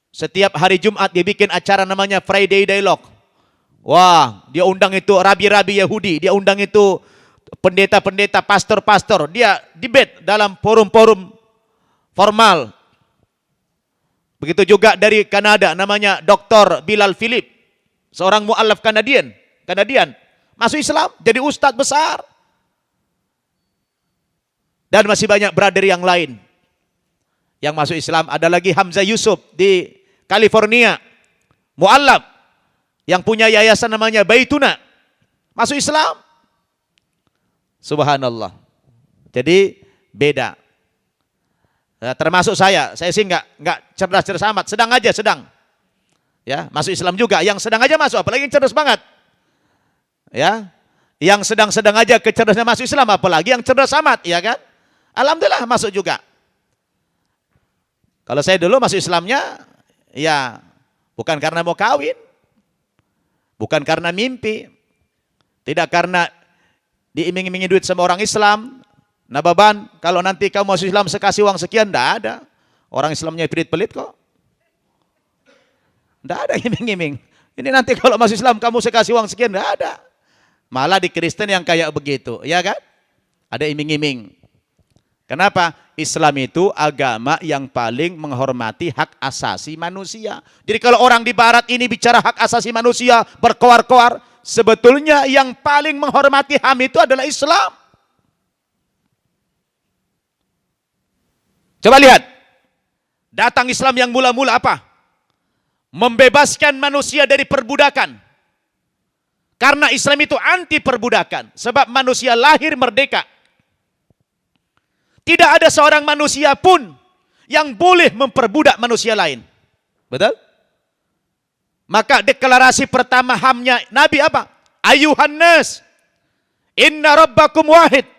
Setiap hari Jumat dia bikin acara namanya Friday Dialogue. Wah, dia undang itu rabi-rabi Yahudi, dia undang itu pendeta-pendeta, pastor-pastor, dia debate dalam forum-forum formal. Begitu juga dari Kanada, namanya Dr. Bilal Philip, seorang mu'alaf Kanadian, masuk Islam, jadi ustadz besar. Dan masih banyak brother yang lain yang masuk Islam. Ada lagi Hamzah Yusuf di California, mu'alaf, yang punya yayasan namanya Baituna, masuk Islam. Subhanallah. Jadi beda. Nah, termasuk saya sih nggak cerdas-cerdas amat, sedang. Ya, masuk Islam juga, yang sedang aja masuk, apalagi yang cerdas banget. Ya, yang sedang-sedang aja kecerdasannya masuk Islam, apalagi yang cerdas amat, ya kan? Alhamdulillah masuk juga. Kalau saya dulu masuk Islamnya, ya bukan karena mau kawin, bukan karena mimpi, tidak karena diiming-imingi duit sama orang Islam. Nah Baban, kalau nanti kamu masuk Islam saya kasih uang sekian, tidak ada. Orang Islamnya pelit-pelit kok. Tidak ada iming-iming. Ini nanti kalau masuk Islam kamu saya kasih uang sekian, tidak ada. Malah di Kristen yang kayak begitu, ya kan? Ada iming-iming. Kenapa? Islam itu agama yang paling menghormati hak asasi manusia. Jadi kalau orang di barat ini bicara hak asasi manusia, berkoar-koar, sebetulnya yang paling menghormati HAM itu adalah Islam. Coba lihat, datang Islam yang mula-mula apa? Membebaskan manusia dari perbudakan. Karena Islam itu anti perbudakan, sebab manusia lahir merdeka. Tidak ada seorang manusia pun yang boleh memperbudak manusia lain. Betul? Maka deklarasi pertama HAM-nya Nabi apa? Ayuhan nas, inna rabbakum wahid,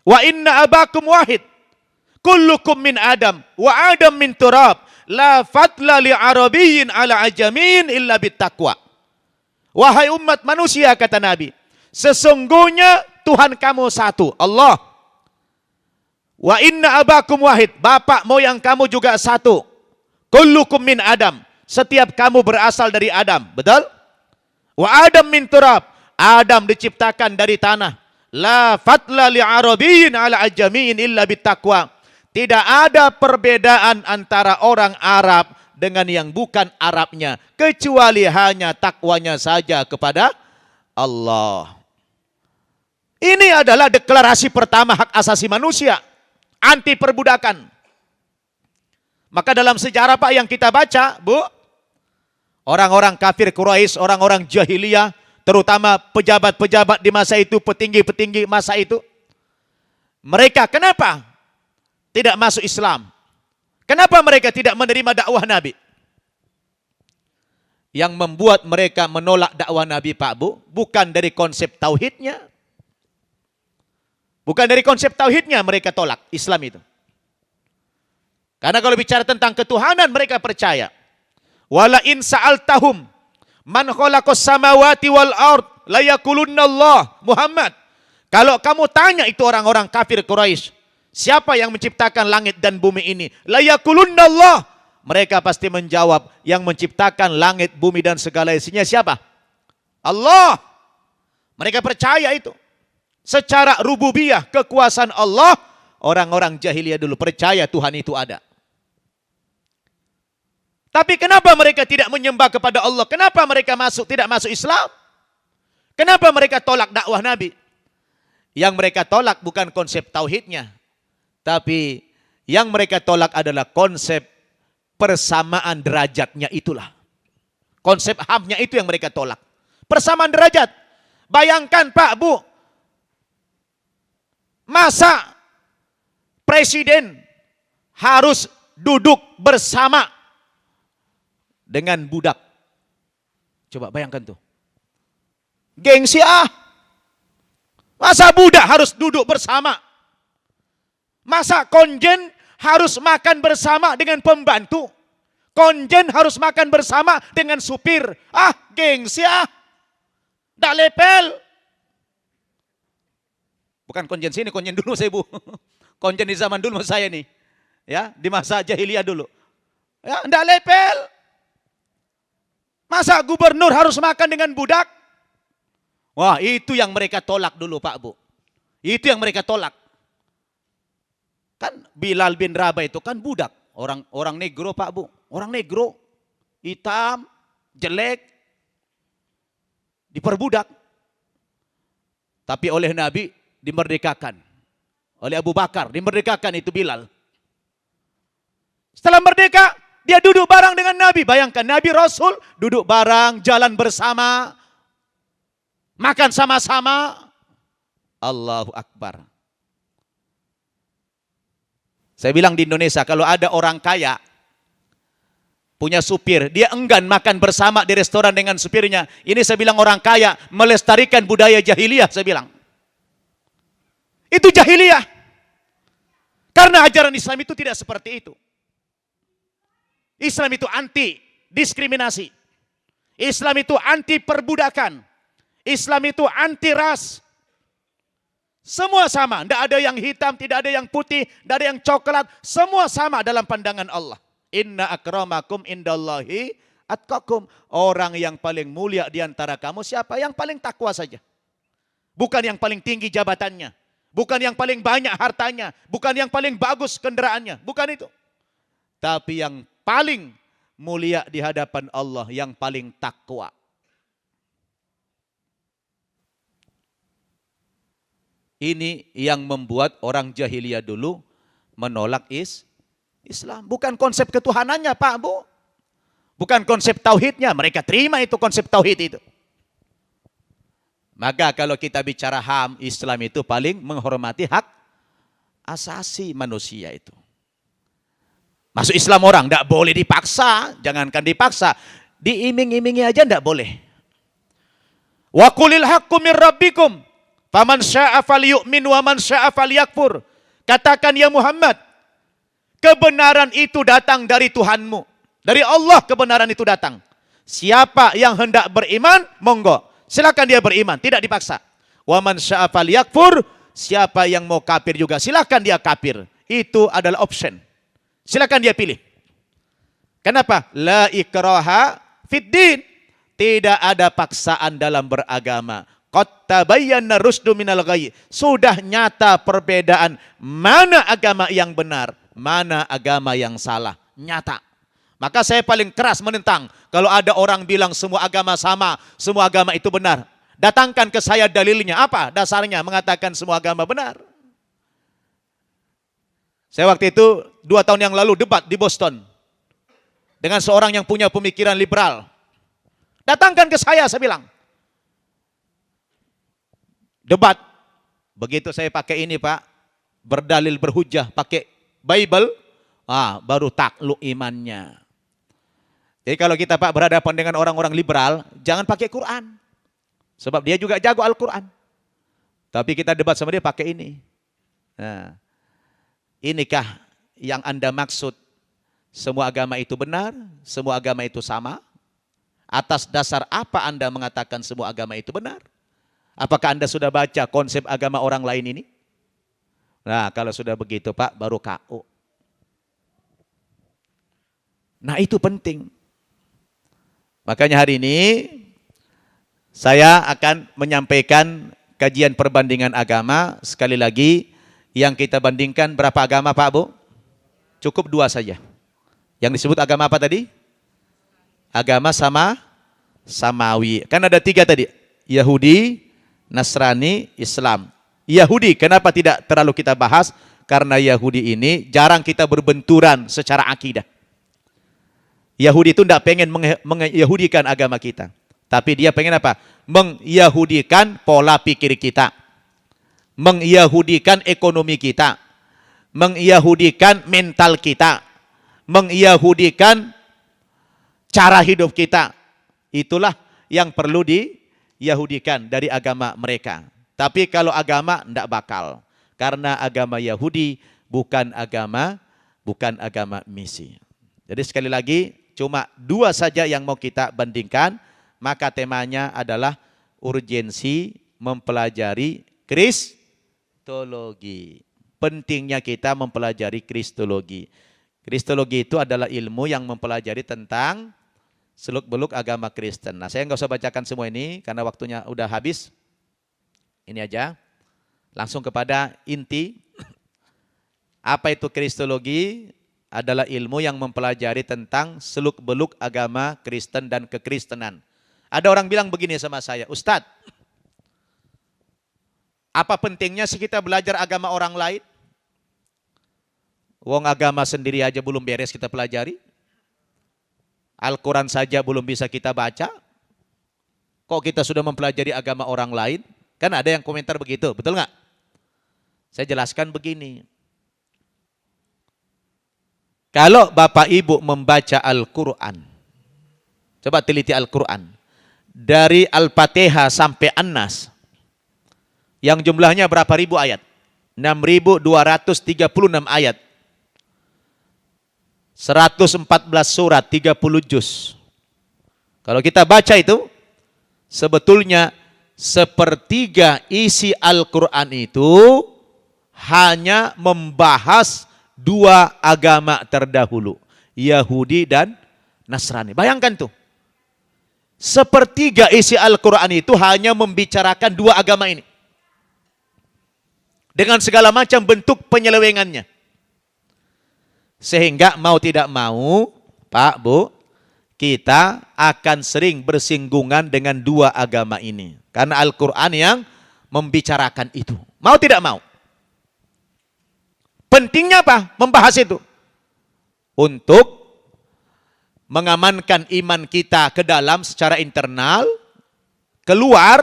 wa inna abakum wahid. Kullukum min Adam, wa Adam min turab. La fatla li arabiyyin ala ajamin illa bittaqwa. Wahai umat manusia, kata Nabi, sesungguhnya Tuhan kamu satu, Allah. Wa inna abakum wahid, bapak moyang kamu juga satu. Kullukum min Adam, setiap kamu berasal dari Adam, betul? Wa Adam min turab, Adam diciptakan dari tanah. La fatla li arabiyyin ala ajamin illa bittaqwa. Tidak ada perbedaan antara orang Arab dengan yang bukan Arabnya, kecuali hanya takwanya saja kepada Allah. Ini adalah deklarasi pertama hak asasi manusia, anti perbudakan. Maka dalam sejarah Pak yang kita baca, Bu, orang-orang kafir Quraisy, orang-orang jahiliyah, terutama pejabat-pejabat di masa itu, petinggi-petinggi masa itu, mereka kenapa tidak masuk Islam? Kenapa mereka tidak menerima dakwah Nabi? Yang membuat mereka menolak dakwah Nabi, Pak Bu, bukan dari konsep tauhidnya. Bukan dari konsep tauhidnya mereka tolak Islam itu. Karena kalau bicara tentang ketuhanan mereka percaya. Wala in sa'altahum man khalaqas samawati wal ard la yaqulunna Allah. Muhammad, kalau kamu tanya itu orang-orang kafir Quraisy, siapa yang menciptakan langit dan bumi ini? La yaqulunna Allah. Mereka pasti menjawab, yang menciptakan langit, bumi dan segala isinya siapa? Allah. Mereka percaya itu. Secara rububiyah, kekuasaan Allah, orang-orang jahiliyah dulu percaya Tuhan itu ada. Tapi kenapa mereka tidak menyembah kepada Allah? Kenapa mereka tidak masuk Islam? Kenapa mereka tolak dakwah Nabi? Yang mereka tolak bukan konsep tauhidnya, tapi yang mereka tolak adalah konsep persamaan derajatnya itulah. Konsep HAM-nya itu yang mereka tolak. Persamaan derajat. Bayangkan Pak, Bu, masa presiden harus duduk bersama dengan budak? Coba bayangkan tuh. Gengsi ah. Masa budak harus duduk bersama? Masa konjen harus makan bersama dengan pembantu? Konjen harus makan bersama dengan supir? Ah, gengsi ah. Nggak lepel. Bukan konjen sini, konjen dulu saya Bu. Konjen di zaman dulu saya nih. Ya, di masa jahiliyah dulu. Ya, nggak lepel. Masa gubernur harus makan dengan budak? Wah, itu yang mereka tolak dulu Pak Bu. Itu yang mereka tolak. Kan Bilal bin Rabah itu kan budak. Orang negro Pak Bu. Orang negro. Hitam, jelek. Diperbudak. Tapi oleh Nabi dimerdekakan. Oleh Abu Bakar dimerdekakan itu Bilal. Setelah merdeka, dia duduk bareng dengan Nabi. Bayangkan Nabi Rasul duduk bareng, jalan bersama, makan sama-sama. Allahu Akbar. Saya bilang di Indonesia, kalau ada orang kaya, punya supir, dia enggan makan bersama di restoran dengan supirnya. Ini saya bilang orang kaya melestarikan budaya jahiliyah, saya bilang. Itu jahiliyah. Karena ajaran Islam itu tidak seperti itu. Islam itu anti diskriminasi. Islam itu anti perbudakan. Islam itu anti ras. Semua sama, tidak ada yang hitam, tidak ada yang putih, tidak ada yang coklat. Semua sama dalam pandangan Allah. Inna akramakum indallahi atqakum. Orang yang paling mulia di antara kamu siapa? Yang paling takwa saja. Bukan yang paling tinggi jabatannya. bukan yang paling banyak hartanya, bukan yang paling bagus kendaraannya, bukan itu. Tapi yang paling mulia di hadapan Allah, yang paling takwa. Ini yang membuat orang jahiliyah dulu menolak Islam. Bukan konsep ketuhanannya, Pak, Bu. Bukan konsep tauhidnya. Mereka terima itu konsep tauhid itu. Maka kalau kita bicara HAM, Islam itu paling menghormati hak asasi manusia itu. Masuk Islam orang, tidak boleh dipaksa. Jangankan dipaksa, diiming-imingi aja tidak boleh. Wa qulil haqqu mir rabbikum. Faman syaa falyu'min wa man syaa falyakfur. Katakan ya Muhammad, kebenaran itu datang dari Tuhanmu. Dari Allah kebenaran itu datang. Siapa yang hendak beriman, monggo. Silakan dia beriman, tidak dipaksa. Wa man syaa falyakfur, siapa yang mau kafir juga silakan dia kafir. Itu adalah option. Silakan dia pilih. Kenapa? La ikraha fid din. Tidak ada paksaan dalam beragama. Qad tabayyana rusdu minal ghayy. Sudah nyata perbedaan mana agama yang benar, mana agama yang salah. Nyata. Maka saya paling keras menentang kalau ada orang bilang semua agama sama, semua agama itu benar. Datangkan ke saya dalilnya. Apa dasarnya mengatakan semua agama benar? Saya waktu itu 2 tahun yang lalu debat di Boston dengan seorang yang punya pemikiran liberal. Datangkan ke saya bilang. Debat. Begitu saya pakai ini, Pak, berdalil berhujah, pakai Bible, baru takluk imannya. Jadi kalau kita, Pak, berhadapan dengan orang-orang liberal, jangan pakai Quran. Sebab dia juga jago Al-Quran. Tapi kita debat sama dia pakai ini. Nah, inikah yang Anda maksud semua agama itu benar, semua agama itu sama? Atas dasar apa Anda mengatakan semua agama itu benar? Apakah Anda sudah baca konsep agama orang lain ini? Nah, kalau sudah begitu, Pak, baru KO. Nah, itu penting. Makanya hari ini saya akan menyampaikan kajian perbandingan agama. Sekali lagi, yang kita bandingkan berapa agama, Pak, Bu? Cukup 2 saja. Yang disebut agama apa tadi? Agama samawi. Kan ada 3 tadi. Yahudi, Nasrani, Islam. Yahudi, kenapa tidak terlalu kita bahas? Karena Yahudi ini jarang kita berbenturan secara akidah. Yahudi itu tidak pengen mengyahudikan agama kita. Tapi dia pengen apa? Mengyahudikan pola pikir kita. Mengyahudikan ekonomi kita. Mengyahudikan mental kita. Mengyahudikan cara hidup kita. Itulah yang perlu diyahudikan dari agama mereka. Tapi kalau agama tidak bakal. Karena agama Yahudi bukan agama misi. Jadi sekali lagi cuma 2 saja yang mau kita bandingkan. Maka temanya adalah urgensi mempelajari Kristologi. Pentingnya kita mempelajari Kristologi. Kristologi itu adalah ilmu yang mempelajari tentang seluk-beluk agama Kristen. Nah, saya nggak usah bacakan semua ini karena waktunya udah habis. Ini aja. Langsung kepada inti. Apa itu Kristologi? Adalah ilmu yang mempelajari tentang seluk-beluk agama Kristen dan kekristenan. Ada orang bilang begini sama saya, Ustadz, apa pentingnya sih kita belajar agama orang lain? Wong agama sendiri aja belum beres kita pelajari. Al-Quran saja belum bisa kita baca. Kok kita sudah mempelajari agama orang lain? Kan ada yang komentar begitu, betul nggak? Saya jelaskan begini. Kalau Bapak Ibu membaca Al-Quran, coba teliti Al-Quran. Dari Al-Fatihah sampai An-Nas, yang jumlahnya berapa ribu ayat? 6.236 ayat. 114 surat, 30 juz. Kalau kita baca itu, sebetulnya sepertiga isi Al-Quran itu hanya membahas 2 agama terdahulu, Yahudi dan Nasrani. Bayangkan tuh, sepertiga isi Al-Quran itu hanya membicarakan 2 agama ini. dengan segala macam bentuk penyelewengannya. Sehingga mau tidak mau, Pak, Bu, kita akan sering bersinggungan dengan dua agama ini. Karena Al-Quran yang membicarakan itu. Mau tidak mau. Pentingnya apa? Membahas itu. Untuk mengamankan iman kita ke dalam secara internal, keluar,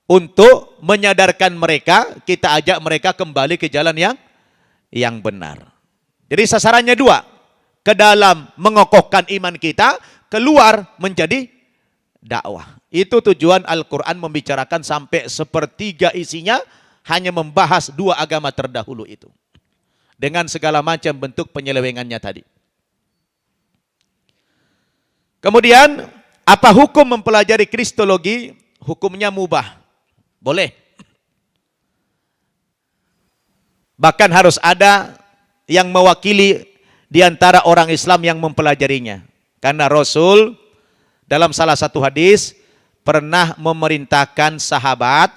untuk menyadarkan mereka, kita ajak mereka kembali ke jalan yang benar. Jadi sasarannya dua. Ke dalam mengokohkan iman kita, keluar menjadi dakwah. Itu tujuan Al-Quran membicarakan sampai sepertiga isinya hanya membahas dua agama terdahulu itu. Dengan segala macam bentuk penyelewengannya tadi. Kemudian, apa hukum mempelajari kristologi? Hukumnya mubah. Boleh. Bahkan harus ada yang mewakili di antara orang Islam yang mempelajarinya. Karena Rasul dalam salah satu hadis pernah memerintahkan sahabat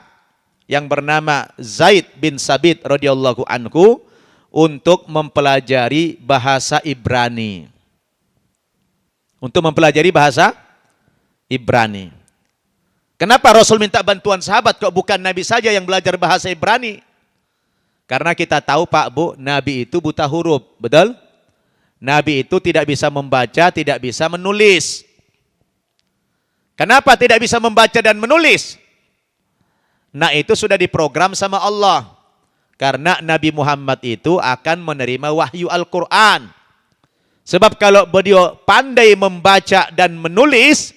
yang bernama Zaid bin Sabit radhiyallahu anhu untuk mempelajari bahasa Ibrani. Untuk mempelajari bahasa Ibrani. Kenapa Rasul minta bantuan sahabat kok bukan Nabi saja yang belajar bahasa Ibrani? Karena kita tahu Pak Bu, Nabi itu buta huruf, betul? Nabi itu tidak bisa membaca, tidak bisa menulis. Kenapa tidak bisa membaca dan menulis? Nah itu sudah diprogram sama Allah. Karena Nabi Muhammad itu akan menerima wahyu Al-Quran. Sebab kalau beliau pandai membaca dan menulis,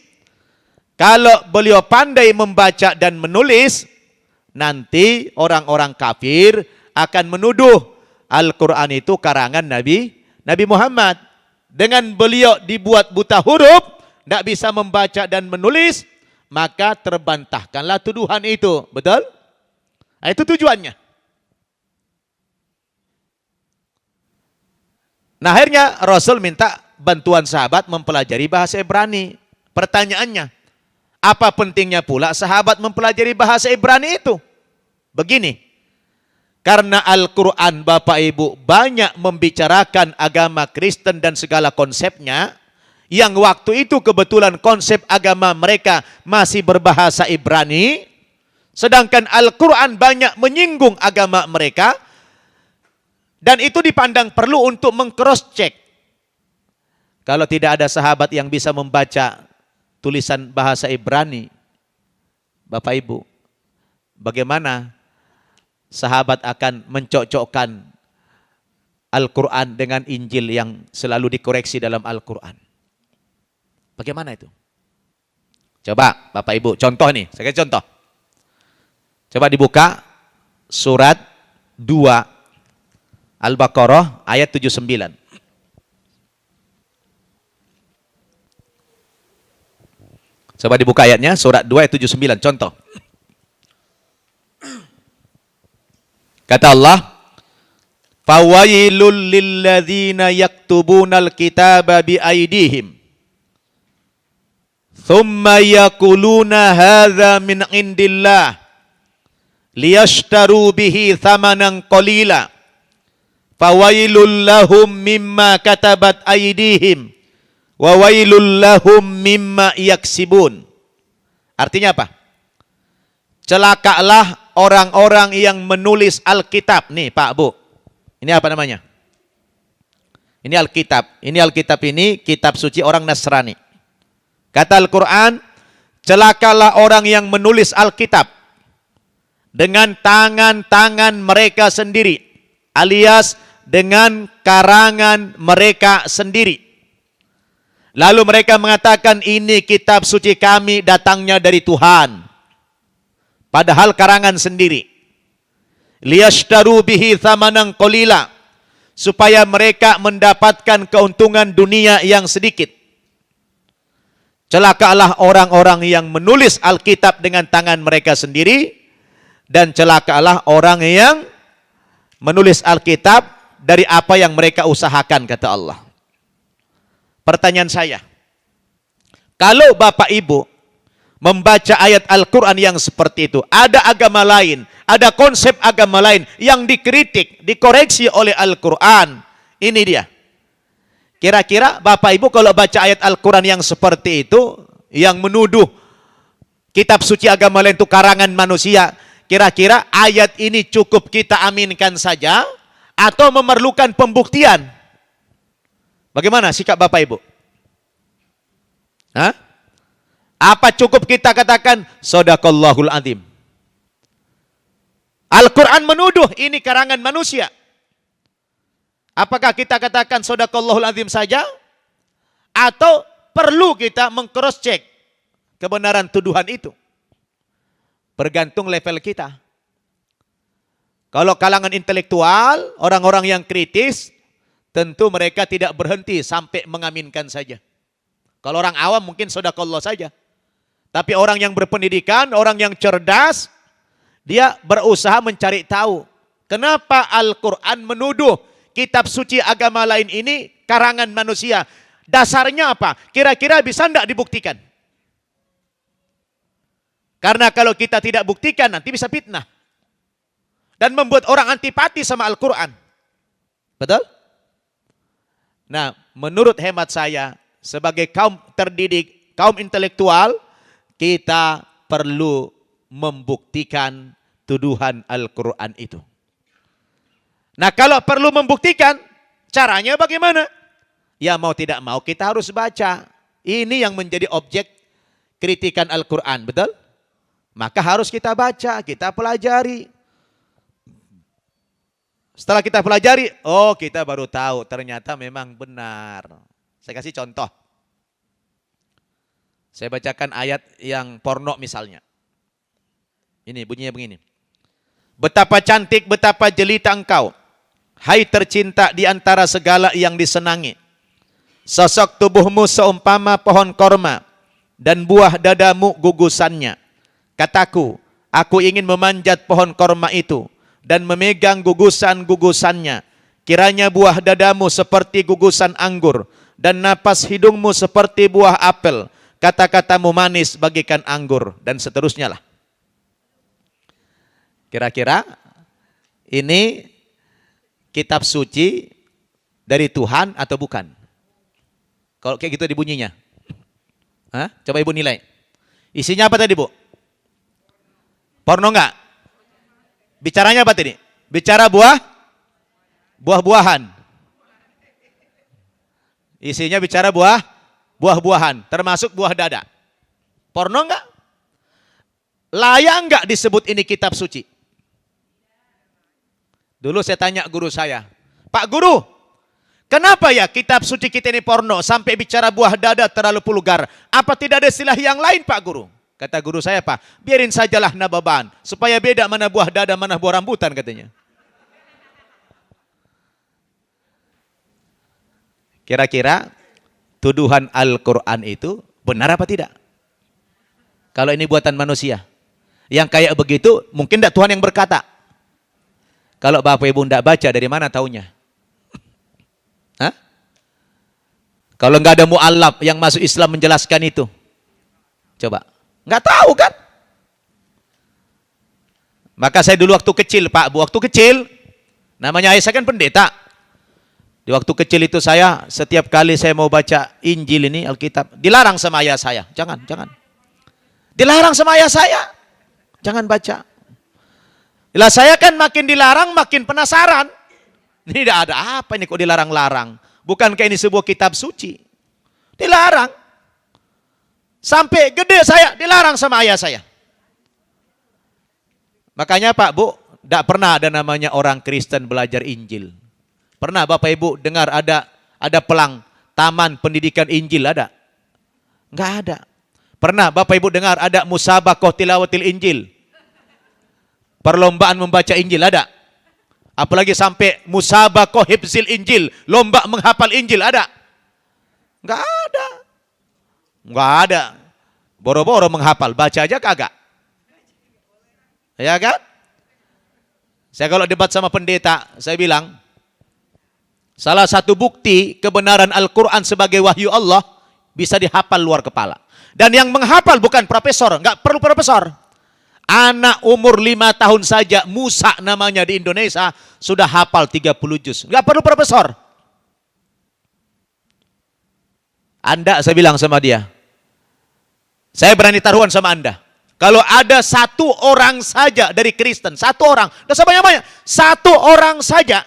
nanti orang-orang kafir akan menuduh Al-Quran itu karangan Nabi Muhammad. Dengan beliau dibuat buta huruf, tidak bisa membaca dan menulis, maka terbantahkanlah tuduhan itu. Betul? Nah, itu tujuannya. Nah akhirnya Rasul minta bantuan sahabat mempelajari bahasa Ibrani. Pertanyaannya, apa pentingnya pula sahabat mempelajari bahasa Ibrani itu? Begini, karena Al-Quran Bapak Ibu banyak membicarakan agama Kristen dan segala konsepnya, yang waktu itu kebetulan konsep agama mereka masih berbahasa Ibrani, sedangkan Al-Quran banyak menyinggung agama mereka, dan itu dipandang perlu untuk meng-cross-check. Kalau tidak ada sahabat yang bisa membaca tulisan bahasa Ibrani, Bapak Ibu, bagaimana sahabat akan mencocokkan Al-Quran dengan Injil yang selalu dikoreksi dalam Al-Quran? Bagaimana itu? Coba Bapak Ibu, contoh nih, saya kasih contoh. Coba dibuka surat 2 Al-Baqarah ayat 79. Coba dibuka ayatnya, surat 2 ayat 79, contoh. Kata Allah, "Fawailul lilladzina yaktubunal kitaba biaydihim, thumma yaquluna hadza min indillah, liyashtaru bihi thamanan qalila. Fawailul lahum mimma katabat aydihim, wa wailul lahum mimma yaksibun." Artinya apa? Celakalah orang-orang yang menulis Alkitab. Nih Pak Bu, ini apa namanya? Ini Alkitab. Ini Alkitab ini kitab suci orang Nasrani. Kata Al-Quran, celakalah orang yang menulis Alkitab dengan tangan-tangan mereka sendiri, alias dengan karangan mereka sendiri. Lalu mereka mengatakan, ini kitab suci kami datangnya dari Tuhan. Padahal karangan sendiri. Liyashtaru bihi thamanan qalila, supaya mereka mendapatkan keuntungan dunia yang sedikit. Celakalah orang-orang yang menulis Alkitab dengan tangan mereka sendiri, dan celakalah orang yang menulis Alkitab dari apa yang mereka usahakan, kata Allah. Pertanyaan saya, kalau Bapak Ibu membaca ayat Al-Quran yang seperti itu. Ada agama lain, ada konsep agama lain yang dikritik, dikoreksi oleh Al-Quran. Ini dia. Kira-kira Bapak Ibu kalau baca ayat Al-Quran yang seperti itu, yang menuduh kitab suci agama lain itu karangan manusia, kira-kira ayat ini cukup kita aminkan saja atau memerlukan pembuktian? Bagaimana sikap Bapak Ibu? Hah? Apa cukup kita katakan Shadaqallahul Adzim? Al-Quran menuduh ini karangan manusia. Apakah kita katakan Shadaqallahul Adzim saja? Atau perlu kita meng-cross check kebenaran tuduhan itu? Bergantung level kita. Kalau kalangan intelektual, orang-orang yang kritis, tentu mereka tidak berhenti sampai mengaminkan saja. Kalau orang awam mungkin Shadaqallah saja. Tapi orang yang berpendidikan, orang yang cerdas, dia berusaha mencari tahu. Kenapa Al-Quran menuduh kitab suci agama lain ini karangan manusia? Dasarnya apa? Kira-kira bisa tidak dibuktikan? Karena kalau kita tidak buktikan nanti bisa fitnah. Dan membuat orang antipati sama Al-Quran. Betul? Nah, menurut hemat saya, sebagai kaum terdidik, kaum intelektual, kita perlu membuktikan tuduhan Al-Quran itu. Nah, kalau perlu membuktikan, caranya bagaimana? Ya mau tidak mau kita harus baca. Ini yang menjadi objek kritikan Al-Quran, betul? Maka harus kita baca, kita pelajari. Setelah kita pelajari, oh kita baru tahu ternyata memang benar. Saya kasih contoh. Saya bacakan ayat yang porno misalnya. Ini bunyinya begini. Betapa cantik, betapa jelita engkau, hai tercinta di antara segala yang disenangi. Sosok tubuhmu seumpama pohon korma, dan buah dadamu gugusannya. Kataku, aku ingin memanjat pohon korma itu, dan memegang gugusan-gugusannya. Kiranya buah dadamu seperti gugusan anggur, dan napas hidungmu seperti buah apel. Kata-katamu manis bagikan anggur, dan seterusnya lah. Kira-kira ini kitab suci dari Tuhan atau bukan? Kalau kayak gitu dibunyinya. Hah? Coba Ibu nilai. Isinya apa tadi, Bu? Porno enggak? Bicaranya apa tadi? Bicara buah-buahan. Isinya bicara buah-buahan, termasuk buah dada. Porno enggak? Layak enggak disebut ini kitab suci? Dulu saya tanya guru saya, Pak Guru, kenapa ya kitab suci kita ini porno sampai bicara buah dada terlalu vulgar? Apa tidak ada istilah yang lain, Pak Guru? Kata guru saya, Pak, biarin sajalah nababan, supaya beda mana buah dada, mana buah rambutan katanya. Kira-kira tuduhan Al-Quran itu benar apa tidak? Kalau ini buatan manusia. Yang kayak begitu mungkin tidak Tuhan yang berkata. Kalau Bapak Ibu tidak baca, dari mana taunya? Hah? Kalau nggak ada mu'allaf yang masuk Islam menjelaskan itu. Coba. Nggak tahu kan? Maka saya dulu waktu kecil, Pak, Bu, waktu kecil, namanya ayah saya kan pendeta. Di waktu kecil itu saya, setiap kali saya mau baca Injil ini, Alkitab, dilarang sama ayah saya. Jangan. Dilarang sama ayah saya. Jangan baca. Lah saya kan makin dilarang, makin penasaran. Ini tidak ada apa ini kok dilarang-larang. Bukankah ini sebuah kitab suci? Dilarang. Sampai gede saya dilarang sama ayah saya. Makanya Pak, Bu, tidak pernah ada namanya orang Kristen belajar Injil. Pernah Bapak Ibu dengar ada pelang taman pendidikan Injil, ada? Enggak ada. Pernah Bapak Ibu dengar ada musabaqah tilawatil Injil? Perlombaan membaca Injil, ada? Apalagi sampai musabaqah hifzil Injil, lomba menghafal Injil, ada? Enggak ada. Enggak ada. Boro-boro menghafal, baca aja kagak. Ya kan? Saya kalau debat sama pendeta, saya bilang, salah satu bukti kebenaran Al-Quran sebagai wahyu Allah bisa dihafal luar kepala. Dan yang menghafal bukan profesor, nggak perlu profesor. Anak umur 5 tahun saja, Musa namanya di Indonesia, sudah hafal 30 juz. Nggak perlu profesor. Anda, saya bilang sama dia, saya berani taruhan sama Anda. Kalau ada satu orang saja dari Kristen, satu orang, tidak sebanyak-banyak, satu orang saja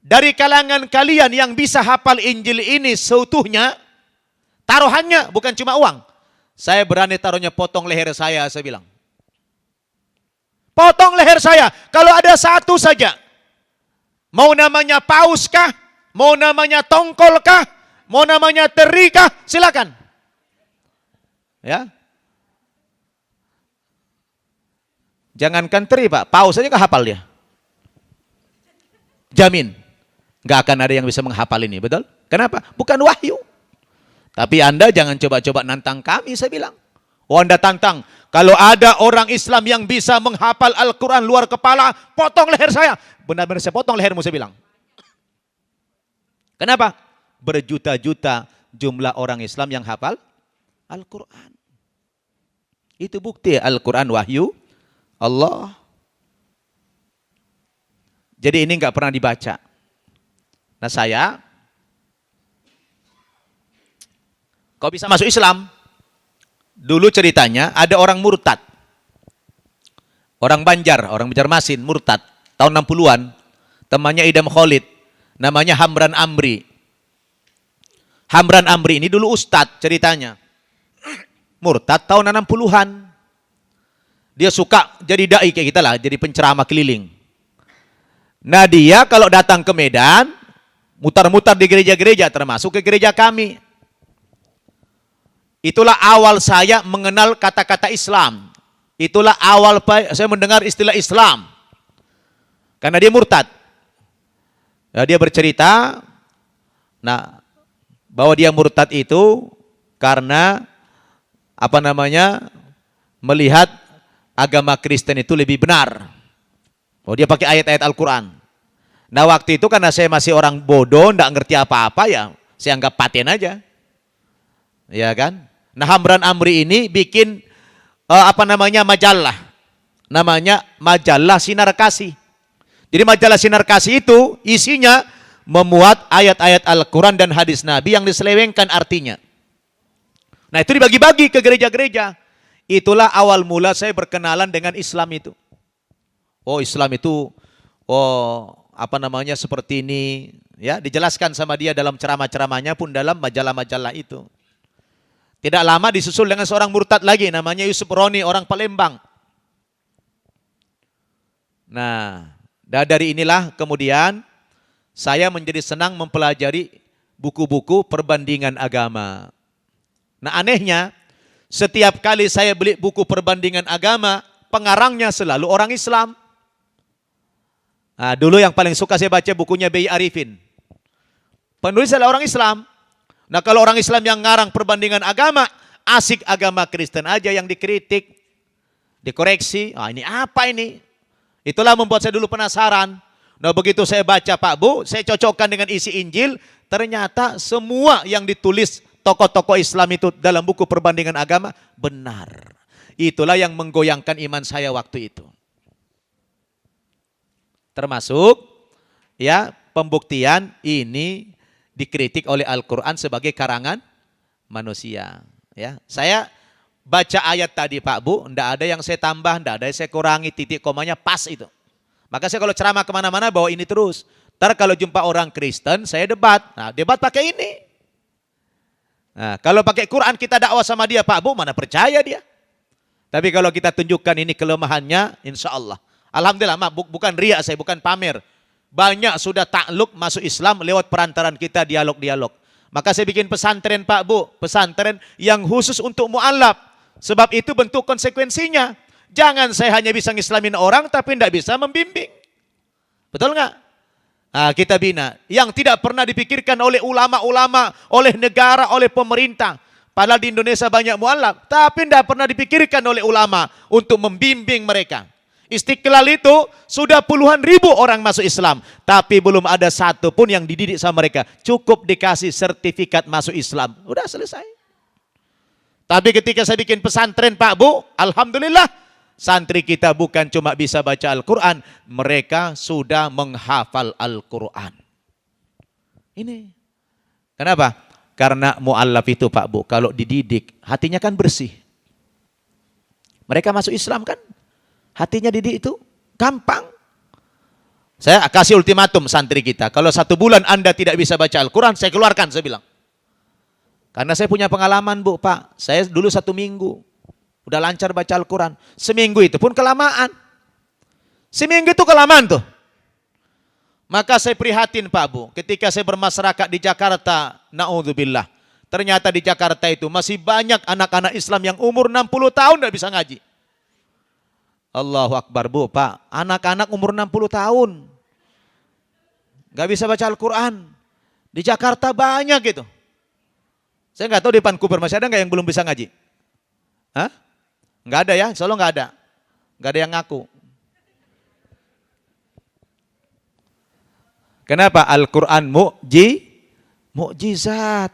dari kalangan kalian yang bisa hafal Injil ini seutuhnya, taruhannya bukan cuma uang. Saya berani taruhnya potong leher saya bilang. Potong leher saya. Kalau ada satu saja. Mau namanya paus kah? Mau namanya tongkol kah? Mau namanya teri kah? Silakan. Ya. Jangankan teri, Pak. Paus saja nggak hafal dia. Jamin. Nggak akan ada yang bisa menghafal ini, betul? Kenapa? Bukan wahyu. Tapi Anda jangan coba-coba nantang kami, saya bilang. Oh, Anda tantang. Kalau ada orang Islam yang bisa menghafal Al-Quran luar kepala, potong leher saya. Benar-benar saya potong lehermu, saya bilang. Kenapa? Berjuta-juta jumlah orang Islam yang hafal Al-Quran. Itu bukti Al-Quran wahyu Allah. Jadi ini nggak pernah dibaca. Nah saya, kau bisa masuk Islam? Dulu ceritanya ada orang murtad. Orang Banjarmasin murtad. Tahun 60-an. Temannya Idam Khalid. Namanya Hamran Amri. Hamran Amri ini dulu ustadz ceritanya. Murtad tahun 60-an. Dia suka jadi da'i kayak kita lah. Jadi penceramah keliling. Nah dia kalau datang ke Medan, mutar-mutar di gereja-gereja, termasuk ke gereja kami. Itulah awal saya mengenal kata-kata Islam. Itulah awal saya mendengar istilah Islam. Karena dia murtad. Nah, dia bercerita, bahwa dia murtad itu karena melihat agama Kristen itu lebih benar. Oh, dia pakai ayat-ayat Al-Quran. Nah waktu itu karena saya masih orang bodoh, nggak ngerti apa-apa ya, saya anggap paten aja. Ya kan? Nah Hamran Amri ini bikin majalah. Namanya majalah Sinar Kasih. Jadi majalah Sinar Kasih itu isinya memuat ayat-ayat Al-Quran dan hadis Nabi yang diselewengkan artinya. Nah itu dibagi-bagi ke gereja-gereja. Itulah awal mula saya berkenalan dengan Islam itu. Oh Islam itu, seperti ini. Ya, dijelaskan sama dia dalam ceramah-ceramahnya pun dalam majalah-majalah itu. Tidak lama disusul dengan seorang murtad lagi, namanya Yusuf Roni, orang Palembang. Nah, dari inilah kemudian saya menjadi senang mempelajari buku-buku perbandingan agama. Nah anehnya, setiap kali saya beli buku perbandingan agama, pengarangnya selalu orang Islam. Nah, dulu yang paling suka saya baca bukunya B.I. Arifin. Penulis adalah orang Islam. Nah kalau orang Islam yang ngarang perbandingan agama, asik agama Kristen aja yang dikritik, dikoreksi. Ini apa ini? Itulah membuat saya dulu penasaran. Nah begitu saya baca Pak Bu, saya cocokkan dengan isi Injil, ternyata semua yang ditulis tokoh-tokoh Islam itu dalam buku perbandingan agama benar. Itulah yang menggoyangkan iman saya waktu itu. Termasuk ya pembuktian ini dikritik oleh Al-Quran sebagai karangan manusia. Ya, saya baca ayat tadi Pak Bu, enggak ada yang saya tambah, enggak ada yang saya kurangi, titik komanya pas itu. Maka saya kalau ceramah kemana-mana bawa ini terus. Ntar kalau jumpa orang Kristen, saya debat. Nah, debat pakai ini. Nah, kalau pakai Quran kita dakwah sama dia Pak Bu, mana percaya dia. Tapi kalau kita tunjukkan ini kelemahannya, insya Allah. Alhamdulillah, bukan riak saya, bukan pamer. Banyak sudah takluk masuk Islam lewat perantaran kita dialog-dialog. Maka saya bikin pesantren Pak Bu, pesantren yang khusus untuk mu'alaf. Sebab itu bentuk konsekuensinya. Jangan saya hanya bisa ngislamin orang tapi tidak bisa membimbing. Betul nggak? Nah, kita bina. Yang tidak pernah dipikirkan oleh ulama-ulama, oleh negara, oleh pemerintah. Padahal di Indonesia banyak mu'alaf. Tapi tidak pernah dipikirkan oleh ulama untuk membimbing mereka. Istiqlal itu sudah puluhan ribu orang masuk Islam. Tapi belum ada satu pun yang dididik sama mereka. Cukup dikasih sertifikat masuk Islam. Udah selesai. Tapi ketika saya bikin pesantren Pak Bu, alhamdulillah, santri kita bukan cuma bisa baca Al-Quran, mereka sudah menghafal Al-Quran. Ini. Kenapa? Karena mu'allaf itu Pak Bu, kalau dididik, hatinya kan bersih. Mereka masuk Islam kan, hatinya didik itu gampang. Saya kasih ultimatum santri kita, kalau 1 bulan Anda tidak bisa baca Al-Quran, saya keluarkan, saya bilang. Karena saya punya pengalaman Bu, Pak. Saya dulu 1 minggu. Udah lancar baca Al-Quran. Seminggu itu pun kelamaan. Seminggu itu kelamaan tuh. Maka saya prihatin Pak Bu. Ketika saya bermasyarakat di Jakarta. Na'udzubillah. Ternyata di Jakarta itu masih banyak anak-anak Islam yang umur 60 tahun tidak bisa ngaji. Allahu Akbar Bu, Pak. Anak-anak umur 60 tahun. Gak bisa baca Al-Quran. Di Jakarta banyak gitu. Saya nggak tahu di Vancouver masih ada nggak yang belum bisa ngaji? Hah? Nggak ada ya, Solo nggak ada. Nggak ada yang ngaku. Kenapa? Al-Quran mukjizat.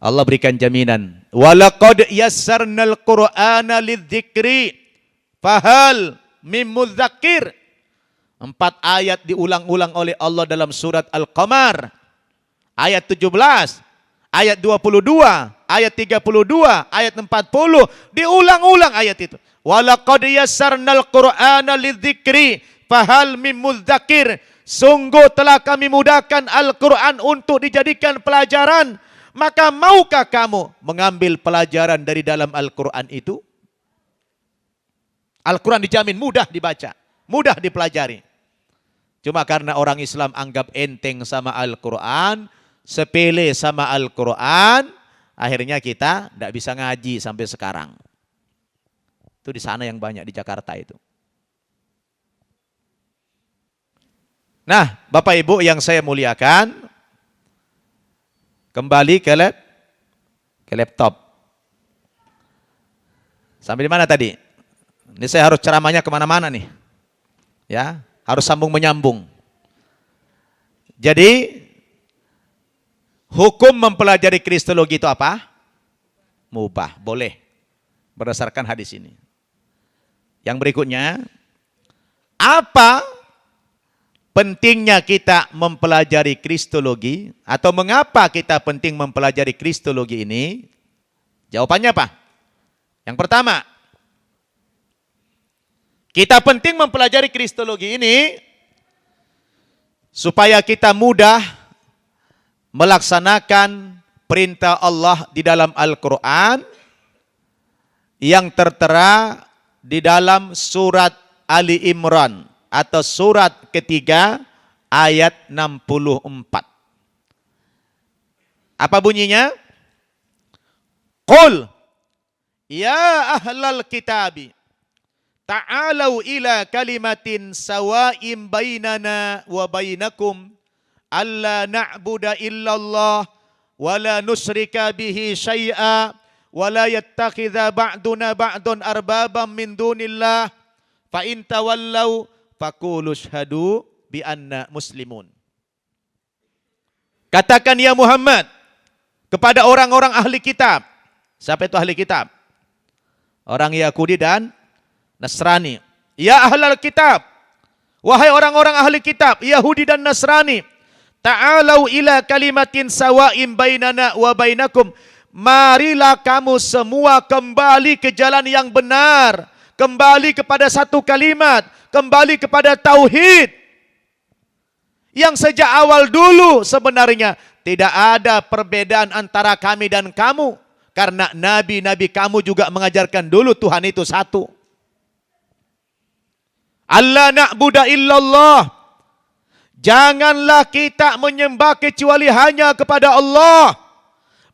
Allah berikan jaminan. Walaqad yassarnal Qur'ana lidzikri fahal mim mudzakir. 4 ayat diulang-ulang oleh Allah dalam surat Al-Qamar. Ayat 17, ayat 22, ayat 32, ayat 40, diulang-ulang ayat itu. Walaqad yassarnal Qur'ana lidzikri fahal mim mudzakir. Sungguh telah kami mudahkan Al-Quran untuk dijadikan pelajaran. Maka maukah kamu mengambil pelajaran dari dalam Al-Quran itu? Al-Quran dijamin mudah dibaca, mudah dipelajari. Cuma karena orang Islam anggap enteng sama Al-Quran, sepele sama Al-Quran, akhirnya kita tidak bisa ngaji sampai sekarang. Itu di sana yang banyak, di Jakarta itu. Nah, Bapak Ibu yang saya muliakan, kembali ke laptop. Sampai di mana tadi? Ini saya harus ceramahnya kemana-mana nih. Ya, harus sambung menyambung. Jadi, hukum mempelajari kristologi itu apa? Mubah, boleh. Berdasarkan hadis ini. Yang berikutnya, apa pentingnya kita mempelajari kristologi? Atau mengapa kita penting mempelajari kristologi ini? Jawabannya apa? Yang pertama, kita penting mempelajari kristologi ini supaya kita mudah melaksanakan perintah Allah di dalam Al-Quran yang tertera di dalam surat Ali Imran atau surat ketiga ayat 64. Apa bunyinya? Qul ya ahlal kitabi ta'alau ila kalimatin sawa'im bainana wa bainakum alla na'budu illallah wa la nusyrika bihi syai'a wa la yattakhidha ba'duna ba'dun arbabam min dunillah fa in tawallau faqulu syhadu bi anna muslimun. Katakan ya Muhammad kepada orang-orang ahli kitab. Siapa itu ahli kitab? Orang Yahudi dan Nasrani. Ya ahlal kitab, wahai orang-orang ahli kitab Yahudi dan Nasrani, ta'alau ila kalimatin sawa'im bainana wa bainakum. Marilah kamu semua kembali ke jalan yang benar, kembali kepada satu kalimat, kembali kepada tauhid. Yang sejak awal dulu sebenarnya tidak ada perbedaan antara kami dan kamu. Karena nabi-nabi kamu juga mengajarkan dulu Tuhan itu satu. Allah na'budu illallah. Janganlah kita menyembah kecuali hanya kepada Allah.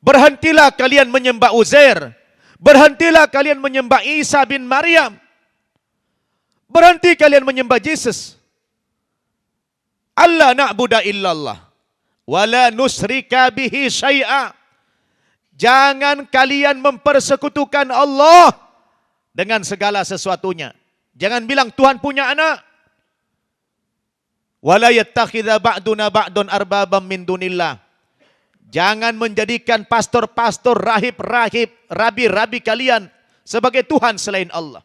Berhentilah kalian menyembah Uzair. Berhentilah kalian menyembah Isa bin Maryam. Berhenti kalian menyembah Yesus. Allah na'budu illallah. Wala nusrika bihi syai'a. Jangan kalian mempersekutukan Allah dengan segala sesuatunya. Jangan bilang Tuhan punya anak. Wala yattakhidha ba'duna ba'dun arbabam min dunillah. Jangan menjadikan pastor-pastor, rahib-rahib, rabi-rabi kalian sebagai Tuhan selain Allah.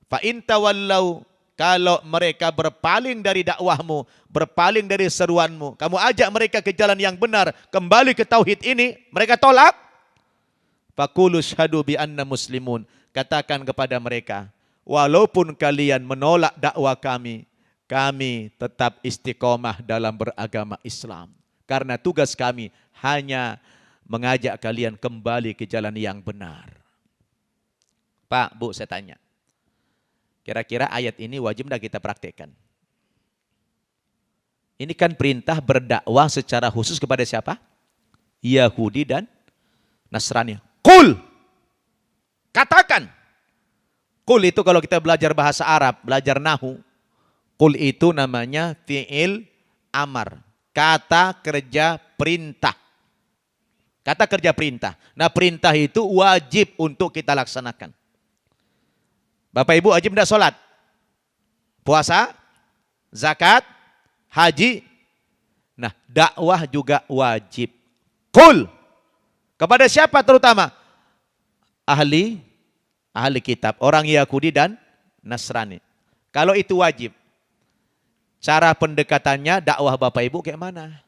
Fa in tawallau, kalau mereka berpaling dari dakwahmu, berpaling dari seruanmu, kamu ajak mereka ke jalan yang benar, kembali ke tauhid ini, mereka tolak. Faqulu syhadu bi anna muslimun. Katakan kepada mereka, walaupun kalian menolak dakwah kami, kami tetap istiqomah dalam beragama Islam. Karena tugas kami hanya mengajak kalian kembali ke jalan yang benar. Pak, Bu, saya tanya. Kira-kira ayat ini wajib tidak kita praktekkan? Ini kan perintah berdakwah secara khusus kepada siapa? Yahudi dan Nasrani. Qul! Katakan. Qul itu kalau kita belajar bahasa Arab, belajar nahu. Qul itu namanya fi'il amar. Kata kerja perintah. Kata kerja perintah. Nah, perintah itu wajib untuk kita laksanakan. Bapak Ibu wajib tidak sholat? Puasa? Zakat? Haji? Nah, dakwah juga wajib. Qul. Kepada siapa terutama? Ahli kitab. Orang Yahudi dan Nasrani. Kalau itu wajib. Cara pendekatannya dakwah Bapak Ibu kayak mana?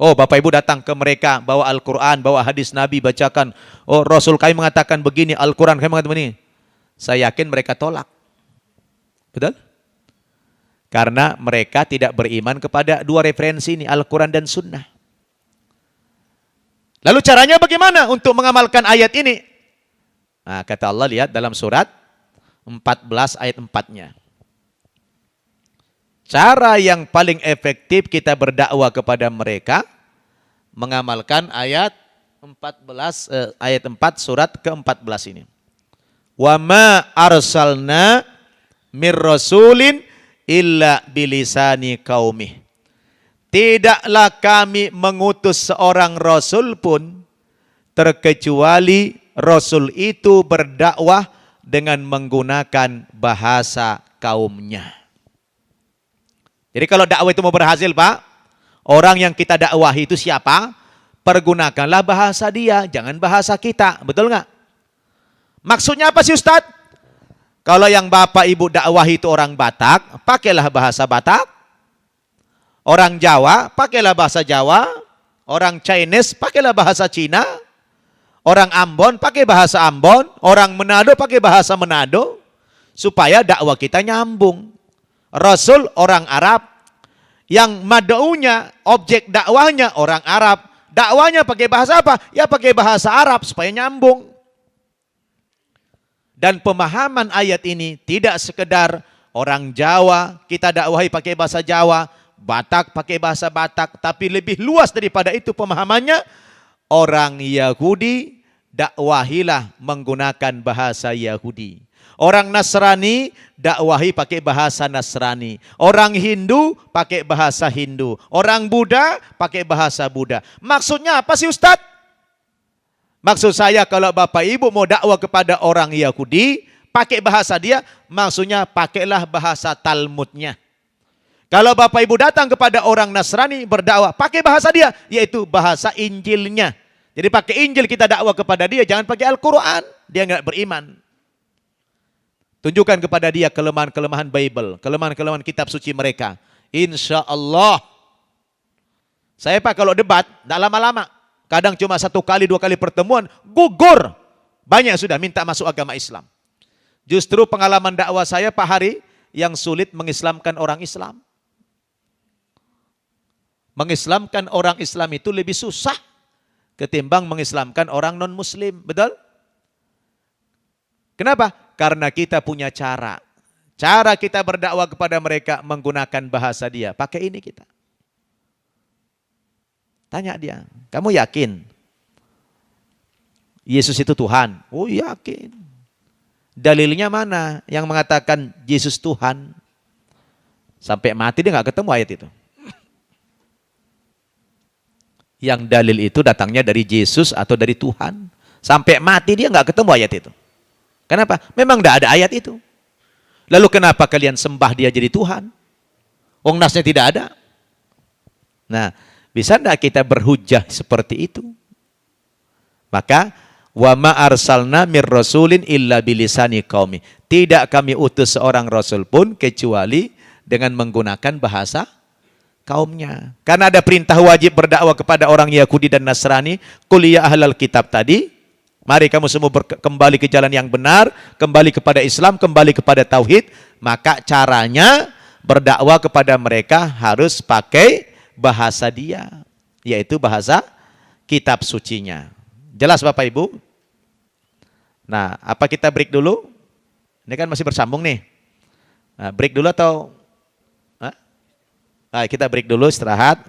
Oh, Bapak Ibu datang ke mereka, bawa Al-Quran, bawa hadis Nabi, bacakan. Oh, Rasul kami mengatakan begini, Al-Quran kami mengatakan begini. Saya yakin mereka tolak. Betul? Karena mereka tidak beriman kepada dua referensi ini, Al-Quran dan Sunnah. Lalu caranya bagaimana untuk mengamalkan ayat ini? Nah, kata Allah, lihat dalam surat 14 ayat 4-nya. Cara yang paling efektif kita berdakwah kepada mereka, mengamalkan ayat 4 surat ke-14 ini. Wa ma arsalna mir rasulin illa bilisani qaumih. Tidaklah kami mengutus seorang rasul pun terkecuali rasul itu berdakwah dengan menggunakan bahasa kaumnya. Jadi kalau dakwah itu mau berhasil, Pak, orang yang kita dakwahi itu siapa? Pergunakanlah bahasa dia, jangan bahasa kita. Betul nggak? Maksudnya apa sih, Ustadz? Kalau yang Bapak Ibu dakwahi itu orang Batak, pakailah bahasa Batak. Orang Jawa, pakailah bahasa Jawa. Orang Chinese, pakailah bahasa Cina. Orang Ambon, pakai bahasa Ambon. Orang Manado, pakai bahasa Manado. Supaya dakwah kita nyambung. Rasul orang Arab, yang mad'unya, objek dakwahnya orang Arab, dakwahnya pakai bahasa apa? Ya pakai bahasa Arab supaya nyambung. Dan pemahaman ayat ini tidak sekedar orang Jawa kita dakwahi pakai bahasa Jawa, Batak pakai bahasa Batak, tapi lebih luas daripada itu pemahamannya. Orang Yahudi dakwahilah menggunakan bahasa Yahudi. Orang Nasrani dakwahi pakai bahasa Nasrani. Orang Hindu pakai bahasa Hindu. Orang Buddha pakai bahasa Buddha. Maksudnya apa sih, Ustadz? Maksud saya kalau Bapak Ibu mau dakwah kepada orang Yahudi, pakai bahasa dia, maksudnya pakailah bahasa Talmudnya. Kalau Bapak Ibu datang kepada orang Nasrani berdakwah, pakai bahasa dia, yaitu bahasa Injilnya. Jadi pakai Injil kita dakwah kepada dia, jangan pakai Al-Quran. Dia nggak beriman. Tunjukkan kepada dia kelemahan-kelemahan Bible, kelemahan-kelemahan kitab suci mereka. Insya Allah. Saya Pak kalau debat, tidak lama-lama. Kadang cuma 1 kali, 2 kali pertemuan, gugur. Banyak sudah minta masuk agama Islam. Justru pengalaman dakwah saya Pak Hari, yang sulit mengislamkan orang Islam. Mengislamkan orang Islam itu lebih susah ketimbang mengislamkan orang non-muslim. Betul? Kenapa? Karena kita punya cara. Cara kita berdakwah kepada mereka menggunakan bahasa dia. Pakai ini kita. Tanya dia, kamu yakin Yesus itu Tuhan? Oh yakin. Dalilnya mana yang mengatakan Yesus Tuhan? Sampai mati dia nggak ketemu ayat itu. Yang dalil itu datangnya dari Yesus atau dari Tuhan. Sampai mati dia nggak ketemu ayat itu. Kenapa? Memang tidak ada ayat itu. Lalu kenapa kalian sembah dia jadi Tuhan? Wong nasnya tidak ada. Nah, bisa enggak kita berhujjah seperti itu? Maka wa ma arsalna mir rasulin illa bilisani qaumi. Tidak kami utus seorang rasul pun kecuali dengan menggunakan bahasa kaumnya. Karena ada perintah wajib berdakwah kepada orang Yahudi dan Nasrani, qul ya ahlal kitab tadi, mari kamu semua kembali ke jalan yang benar, kembali kepada Islam, kembali kepada tauhid. Maka caranya berdakwah kepada mereka harus pakai bahasa dia, yaitu bahasa kitab sucinya. Jelas Bapak Ibu? Nah, apa kita break dulu? Ini kan masih bersambung nih. Nah, break dulu atau Nah, kita break dulu, istirahat.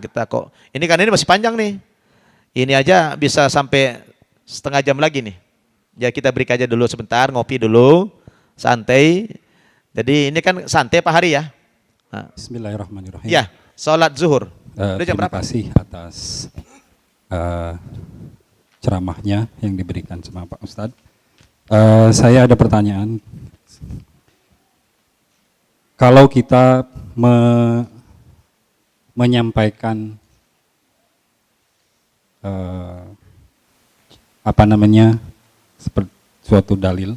Ini kan ini masih panjang nih. Ini aja bisa sampai setengah jam lagi nih. Ya kita break aja dulu sebentar, ngopi dulu, santai. Jadi ini kan santai Pak Hari ya. Nah. Bismillahirrahmanirrahim. Ya, sholat zuhur. Udah jam Terima berapa? kasih atas ceramahnya yang diberikan sama Pak Ustadz. Saya ada pertanyaan. Kalau kita menyampaikan seperti suatu dalil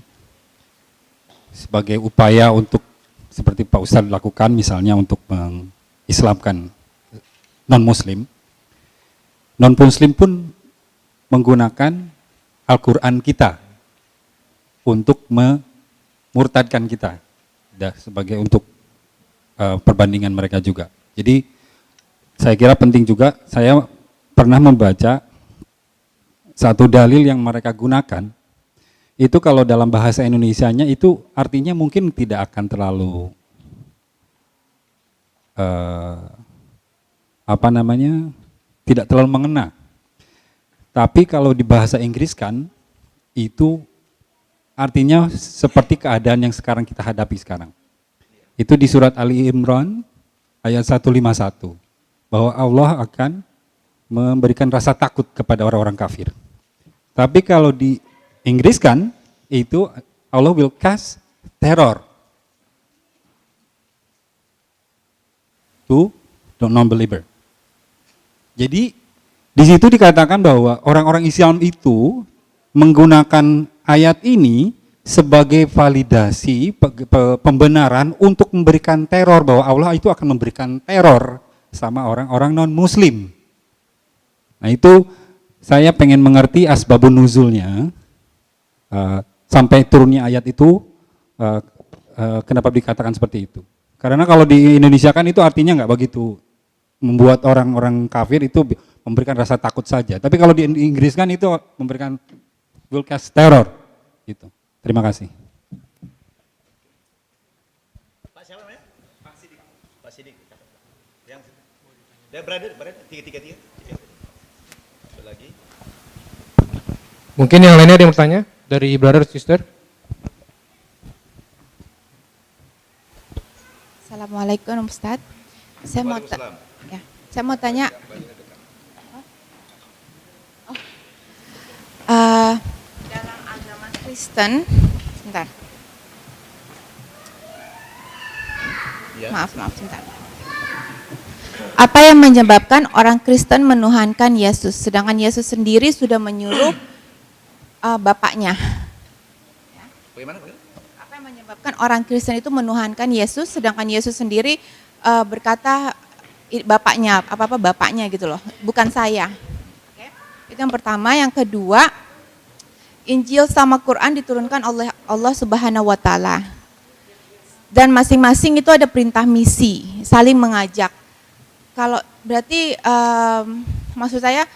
sebagai upaya untuk seperti Pak Ustadz lakukan, misalnya untuk mengislamkan non-muslim pun menggunakan Al-Quran kita untuk memurtadkan kita, sebagai untuk perbandingan mereka juga. Jadi saya kira penting juga, saya pernah membaca satu dalil yang mereka gunakan, itu kalau dalam bahasa Indonesianya itu artinya mungkin tidak akan terlalu tidak terlalu mengena. Tapi kalau di bahasa Inggris kan, itu artinya seperti keadaan yang sekarang kita hadapi sekarang. Itu di surat Ali Imran ayat 151. Bahwa Allah akan memberikan rasa takut kepada orang-orang kafir. Tapi kalau di Inggris kan, itu Allah will cast terror to the non-believer. Jadi di situ dikatakan bahwa orang-orang Islam itu menggunakan ayat ini sebagai validasi pembenaran untuk memberikan teror, bahwa Allah itu akan memberikan teror sama orang-orang non-muslim. Nah itu saya pengen mengerti asbabun nuzulnya, sampai turunnya ayat itu, kenapa dikatakan seperti itu. Karena kalau di Indonesia kan itu artinya nggak begitu, membuat orang-orang kafir itu memberikan rasa takut saja. Tapi kalau di Inggris kan itu memberikan will cast terror. Gitu. Terima kasih. Dan brother, tiga. Lagi. Mungkin yang lainnya ada yang bertanya dari brother sister. Assalamualaikum Ustadz. Saya mau tanya. Dalam agama Kristen, sebentar. Ya. Maaf, sebentar. Apa yang menyebabkan orang Kristen menuhankan Yesus, sedangkan Yesus sendiri sudah menyuruh bapaknya? Bagaimana? Apa yang menyebabkan orang Kristen itu menuhankan Yesus, sedangkan Yesus sendiri berkata bapaknya, bapaknya gitu loh, bukan saya. Oke. Itu yang pertama. Yang kedua, Injil sama Quran diturunkan oleh Allah Subhanahu wa Ta'ala. Dan masing-masing itu ada perintah misi, saling mengajak. Kalau berarti maksud saya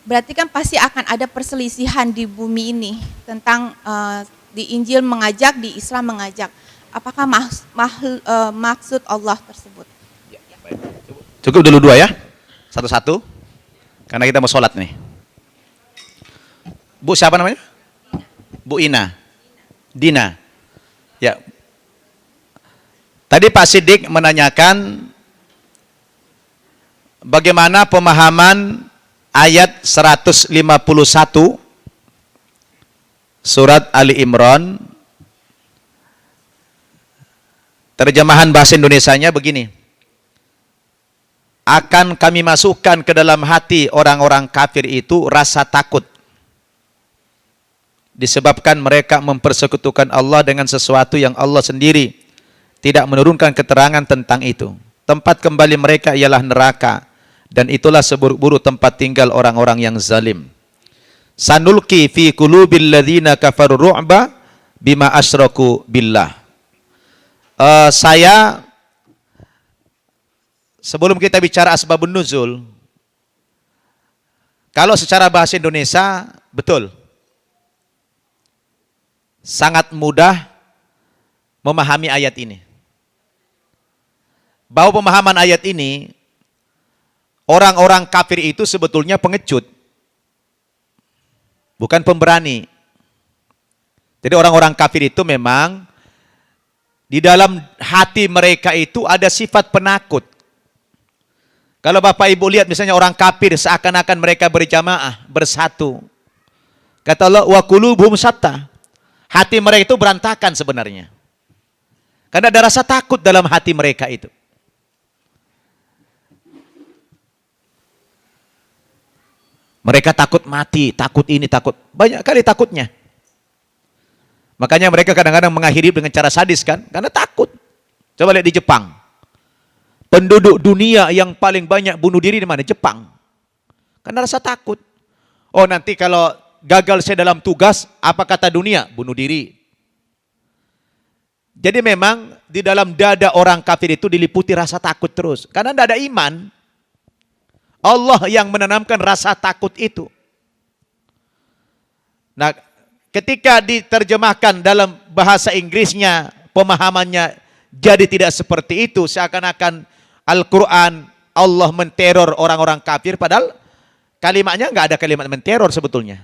berarti kan pasti akan ada perselisihan di bumi ini tentang di Injil mengajak, di Islam mengajak. Apakah maksud Allah tersebut? Ya, baik. Cukup dulu dua ya, satu-satu, karena kita mau sholat nih. Bu siapa namanya? Bu Ina, Dina. Ya. Tadi Pak Siddiq menanyakan bagaimana pemahaman ayat 151 surat Ali Imran. Terjemahan bahasa Indonesianya begini. akan kami masukkan ke dalam hati orang-orang kafir itu rasa takut. Disebabkan mereka mempersekutukan Allah dengan sesuatu yang Allah sendiri tidak menurunkan keterangan tentang itu. Tempat kembali mereka ialah neraka, dan itulah seburuk-buruk tempat tinggal orang-orang yang zalim. Sanulqi fi qulubil ladzina kafaru ru'ba bima asyraku billah. Saya sebelum kita bicara asbabun nuzul, kalau secara bahasa Indonesia betul sangat mudah memahami ayat ini. Bahwa pemahaman ayat ini, orang-orang kafir itu sebetulnya pengecut, bukan pemberani. Jadi orang-orang kafir itu memang di dalam hati mereka itu ada sifat penakut. Kalau Bapak Ibu lihat misalnya orang kafir seakan-akan mereka berjamaah, bersatu. Kata Allah, wa qulubuhum syatta. Hati mereka itu berantakan sebenarnya. Karena ada rasa takut dalam hati mereka itu. Mereka takut mati, takut ini, takut. Banyak kali takutnya. Makanya mereka kadang-kadang mengakhiri dengan cara sadis kan? Karena takut. Coba lihat di Jepang. Penduduk dunia yang paling banyak bunuh diri di mana? Jepang. Karena rasa takut. Oh nanti kalau gagal saya dalam tugas, apa kata dunia? Bunuh diri. Jadi memang di dalam dada orang kafir itu diliputi rasa takut terus. Karena tidak ada iman. Allah yang menanamkan rasa takut itu. Nah, ketika diterjemahkan dalam bahasa Inggrisnya, pemahamannya jadi tidak seperti itu. Seakan-akan Al-Quran, Allah menteror orang-orang kafir, padahal kalimatnya nggak ada kalimat menteror sebetulnya.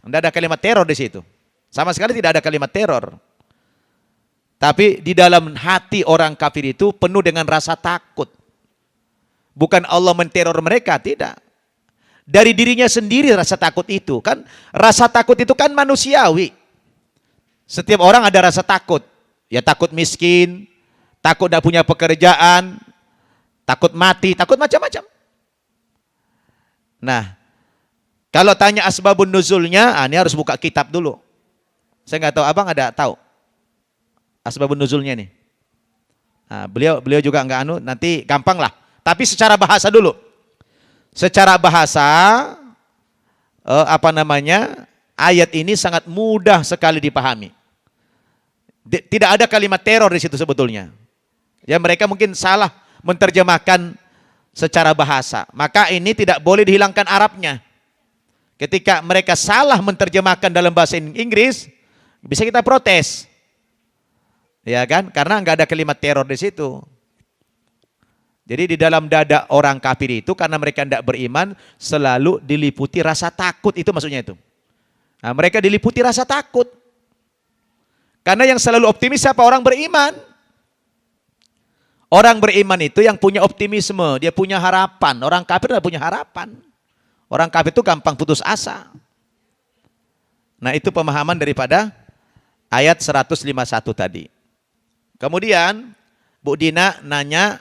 Tidak ada kalimat teror di situ. Sama sekali tidak ada kalimat teror. Tapi di dalam hati orang kafir itu penuh dengan rasa takut. Bukan Allah menteror mereka, tidak. Dari dirinya sendiri rasa takut itu. Kan rasa takut itu kan manusiawi. Setiap orang ada rasa takut. Ya takut miskin, takut tidak punya pekerjaan, takut mati, takut macam-macam. Nah, kalau tanya asbabun nuzulnya, ini harus buka kitab dulu. Saya nggak tahu, abang ada tahu asbabun nuzulnya nih. Nah, beliau juga nggak nanti gampang lah. Tapi secara bahasa dulu. Secara bahasa, ayat ini sangat mudah sekali dipahami. Tidak ada kalimat teror di situ sebetulnya. Ya mereka mungkin salah menerjemahkan secara bahasa. Maka ini tidak boleh dihilangkan Arabnya. Ketika mereka salah menerjemahkan dalam bahasa Inggris, bisa kita protes. Ya kan? Karena nggak ada kalimat teror di situ. Jadi di dalam dada orang kafir itu karena mereka tidak beriman selalu diliputi rasa takut, itu maksudnya itu. Nah, mereka diliputi rasa takut. Karena yang selalu optimis siapa? Orang beriman. Orang beriman itu yang punya optimisme, dia punya harapan. Orang kafir tidak punya harapan. Orang kafir itu gampang putus asa. Nah itu pemahaman daripada ayat 151 tadi. Kemudian Bu Dina nanya,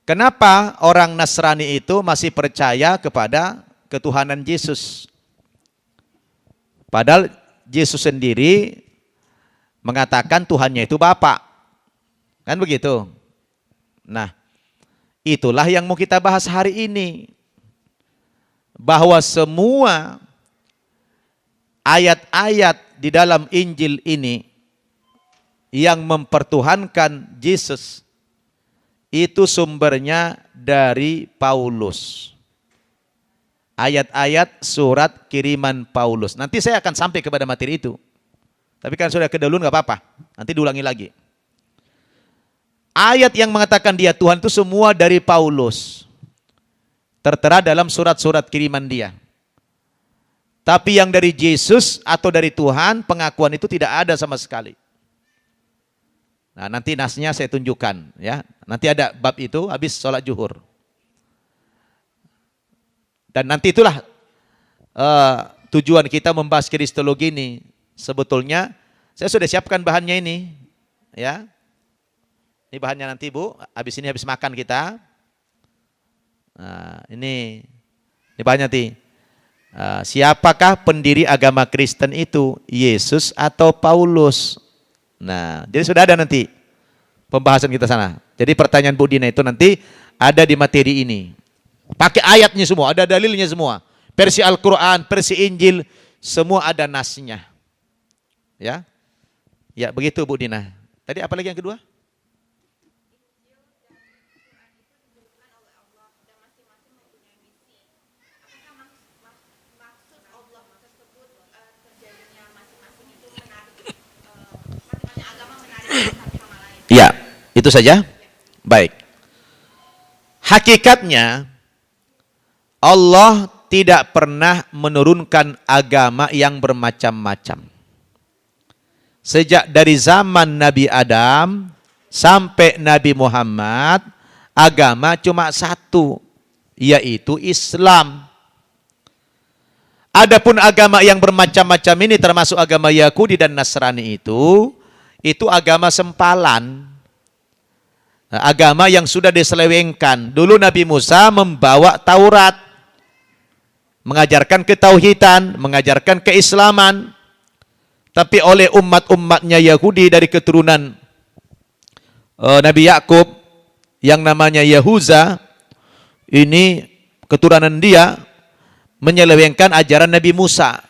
kenapa orang Nasrani itu masih percaya kepada ketuhanan Yesus? Padahal Yesus sendiri mengatakan Tuhannya itu Bapa. Kan begitu? Nah, itulah yang mau kita bahas hari ini. Bahwa semua ayat-ayat di dalam Injil ini yang mempertuhankan Yesus itu sumbernya dari Paulus. Ayat-ayat surat kiriman Paulus. Nanti saya akan sampai kepada materi itu. Tapi kan sudah kedahuluan nggak apa-apa. Nanti diulangi lagi. Ayat yang mengatakan dia Tuhan itu semua dari Paulus. Tertera dalam surat-surat kiriman dia. Tapi yang dari Yesus atau dari Tuhan, pengakuan itu tidak ada sama sekali. Nah, nanti nasnya saya tunjukkan ya. Nanti ada bab itu habis sholat zuhur. Dan nanti itulah tujuan kita membahas kristologi ini. Sebetulnya saya sudah siapkan bahannya ini, ya. Ini bahannya nanti Bu, habis ini habis makan kita. Nah, ini bahannya nanti. Siapakah pendiri agama Kristen itu? Yesus atau Paulus? Nah, jadi sudah ada nanti pembahasan kita sana. Jadi pertanyaan Bu Dina itu nanti ada di materi ini. Pakai ayatnya semua, ada dalilnya semua. Versi Al-Quran, versi Injil, semua ada nasnya. Ya, ya begitu Bu Dina. Tadi apa lagi yang kedua? Ya, itu saja. Baik. Hakikatnya Allah tidak pernah menurunkan agama yang bermacam-macam. Sejak dari zaman Nabi Adam sampai Nabi Muhammad, agama cuma satu, yaitu Islam. Adapun agama yang bermacam-macam ini termasuk agama Yahudi dan Nasrani itu agama sempalan. Agama yang sudah diselewengkan. Dulu Nabi Musa membawa Taurat, mengajarkan ketauhidan, mengajarkan keislaman. Tapi oleh umat-umatnya Yahudi dari keturunan Nabi Yakub yang namanya Yahuza, ini keturunan dia menyelewengkan ajaran Nabi Musa.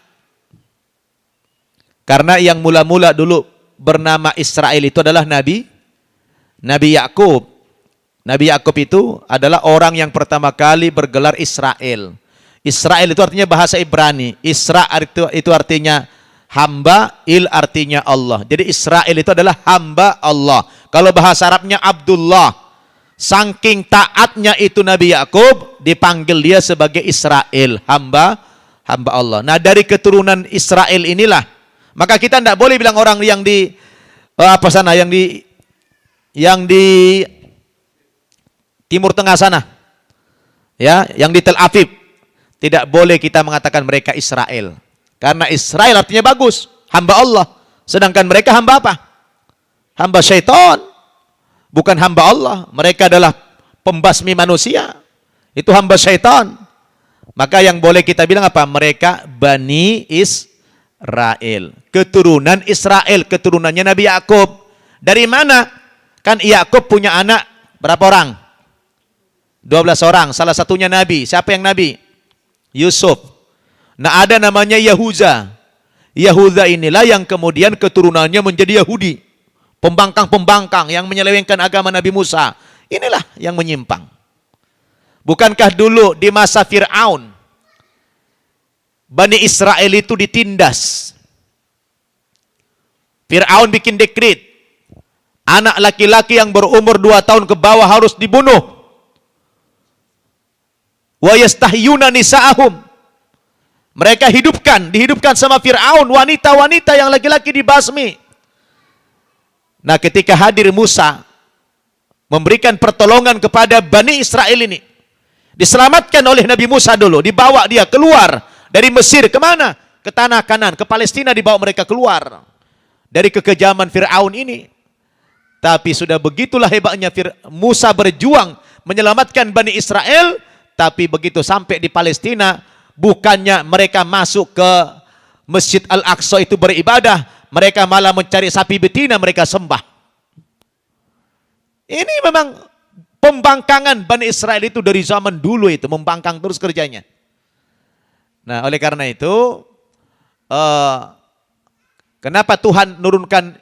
Karena yang mula-mula dulu bernama Israel itu adalah Nabi Yakub. Nabi Yakub itu adalah orang yang pertama kali bergelar Israel. Israel itu artinya bahasa Ibrani. Isra itu artinya hamba, il artinya Allah. Jadi Israel itu adalah hamba Allah. Kalau bahasa Arabnya Abdullah. Saking taatnya itu Nabi Yakub, dipanggil dia sebagai Israel, hamba Allah. Nah, dari keturunan Israel inilah, maka kita tidak boleh bilang orang yang di yang di Timur Tengah sana, ya, yang di Tel Aviv, tidak boleh kita mengatakan mereka Israel. Karena Israel artinya bagus, hamba Allah. Sedangkan mereka hamba apa? Hamba syaitan. Bukan hamba Allah. Mereka adalah pembasmi manusia. Itu hamba syaitan. Maka yang boleh kita bilang apa? Mereka Bani Israel. Keturunan Israel. Keturunannya Nabi Yakub. Dari mana? Kan Yakub punya anak berapa orang? 12 orang. Salah satunya Nabi. Siapa yang Nabi? Yusuf. Nah, ada namanya Yahuza. Yahuza inilah yang kemudian keturunannya menjadi Yahudi. Pembangkang-pembangkang yang menyelewengkan agama Nabi Musa. Inilah yang menyimpang. Bukankah dulu di masa Fir'aun, Bani Israel itu ditindas. Fir'aun bikin dekret. Anak laki-laki yang berumur 2 tahun ke bawah harus dibunuh. Wa yastahyuna nisa'ahum. Mereka dihidupkan sama Fir'aun, wanita-wanita yang laki-laki dibasmi. Nah, ketika hadir Musa memberikan pertolongan kepada Bani Israel ini, diselamatkan oleh Nabi Musa dulu, dibawa dia keluar dari Mesir kemana? Ke tanah Kanan, ke Palestina dibawa mereka keluar dari kekejaman Fir'aun ini. Tapi sudah begitulah hebatnya Musa berjuang menyelamatkan Bani Israel, tapi begitu sampai di Palestina, bukannya mereka masuk ke Masjid Al-Aqsa itu beribadah, mereka malah mencari sapi betina mereka sembah. Ini memang pembangkangan Bani Israel itu dari zaman dulu itu, membangkang terus kerjanya. Nah, oleh karena itu, kenapa Tuhan nurunkan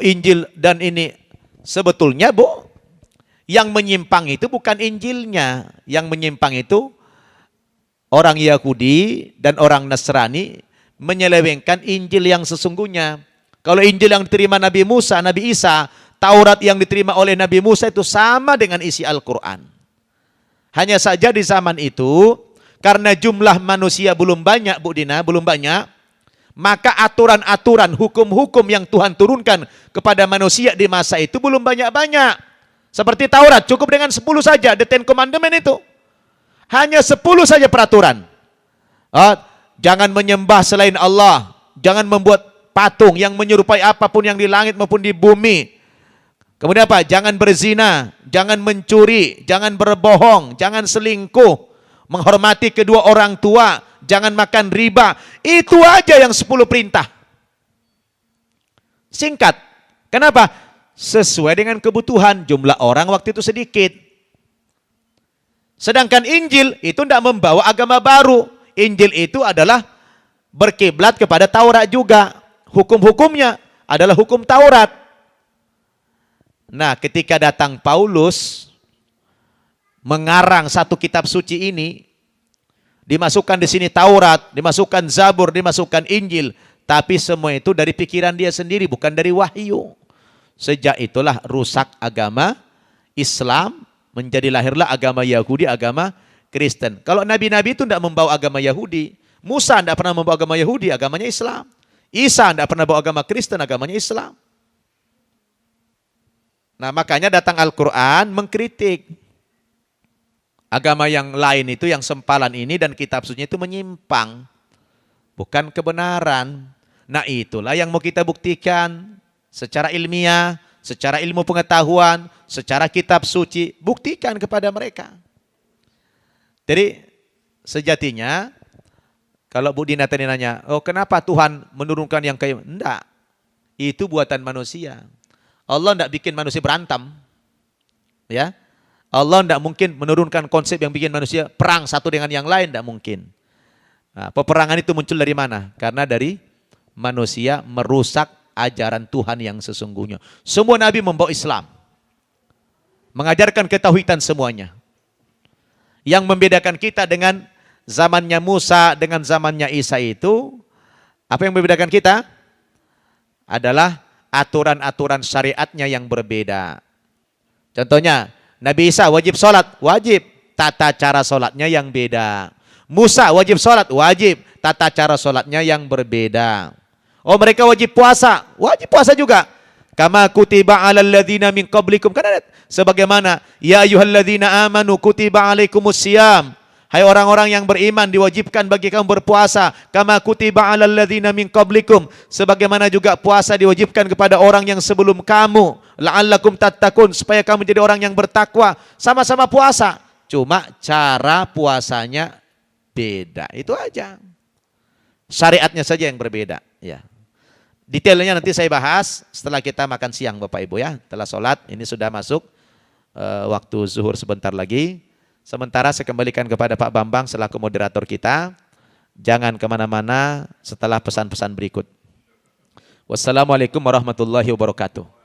Injil dan ini? Sebetulnya yang menyimpang itu bukan Injilnya, yang menyimpang itu orang Yahudi dan orang Nasrani menyelewengkan Injil yang sesungguhnya. Kalau Injil yang diterima Nabi Musa, Nabi Isa, Taurat yang diterima oleh Nabi Musa itu sama dengan isi Al-Quran. Hanya saja di zaman itu, karena jumlah manusia belum banyak, Bu Dina, belum banyak, maka aturan-aturan, hukum-hukum yang Tuhan turunkan kepada manusia di masa itu belum banyak-banyak. Seperti Taurat, cukup dengan 10 saja, the Ten Commandment itu. Hanya 10 saja peraturan. Jangan menyembah selain Allah. Jangan membuat patung yang menyerupai apapun yang di langit maupun di bumi. Kemudian apa? Jangan berzina, jangan mencuri, jangan berbohong, jangan selingkuh, menghormati kedua orang tua, jangan makan riba. Itu aja yang 10 perintah. Singkat. Kenapa? Sesuai dengan kebutuhan. Jumlah orang waktu itu sedikit. Sedangkan Injil itu tidak membawa agama baru. Injil itu adalah berkiblat kepada Taurat juga. Hukum-hukumnya adalah hukum Taurat. Nah, ketika datang Paulus mengarang satu kitab suci ini, dimasukkan di sini Taurat, dimasukkan Zabur, dimasukkan Injil, tapi semua itu dari pikiran dia sendiri, bukan dari wahyu. Sejak itulah rusak agama Islam, menjadi lahirlah agama Yahudi, agama Kristen. Kalau nabi-nabi itu tidak membawa agama Yahudi, Musa tidak pernah membawa agama Yahudi, agamanya Islam. Isa tidak pernah bawa agama Kristen, agamanya Islam. Nah, makanya datang Al-Quran mengkritik agama yang lain itu, yang sempalan ini dan kitab suci itu menyimpang, bukan kebenaran. Nah, itulah yang mau kita buktikan secara ilmiah, secara ilmu pengetahuan, secara kitab suci, buktikan kepada mereka. Jadi sejatinya kalau Bu Dina tadi nanya, oh kenapa Tuhan menurunkan yang kayak, enggak, itu buatan manusia. Allah tidak bikin manusia berantem, ya. Allah tidak mungkin menurunkan konsep yang bikin manusia perang satu dengan yang lain, tidak mungkin. Nah, peperangan itu muncul dari mana? Karena dari manusia merusak ajaran Tuhan yang sesungguhnya. Semua nabi membawa Islam, mengajarkan ketauhidan semuanya. Yang membedakan kita dengan zamannya Musa dengan zamannya Isa itu, apa yang membedakan kita? Adalah aturan-aturan syariatnya yang berbeda. Contohnya, Nabi Isa wajib sholat, wajib. Tata cara sholatnya yang beda. Musa wajib sholat, wajib. Tata cara sholatnya yang berbeda. Oh, mereka wajib puasa juga. Kama kutiba alal ladzina min qablikum. Kan ada sebagaimana ya ayyuhalladzina amanu kutiba alaikumus syiyam. Hai orang-orang yang beriman, diwajibkan bagi kamu berpuasa. Kama kutiba alal ladzina min qablikum. Sebagaimana juga puasa diwajibkan kepada orang yang sebelum kamu. La'allakum tattaqun, supaya kamu jadi orang yang bertakwa. Sama-sama puasa, cuma cara puasanya beda. Itu aja. Syariatnya saja yang berbeda, ya. Detailnya nanti saya bahas setelah kita makan siang Bapak Ibu ya. Setelah sholat, ini sudah masuk waktu zuhur sebentar lagi. Sementara saya kembalikan kepada Pak Bambang selaku moderator kita. Jangan kemana-mana setelah pesan-pesan berikut. Wassalamualaikum warahmatullahi wabarakatuh.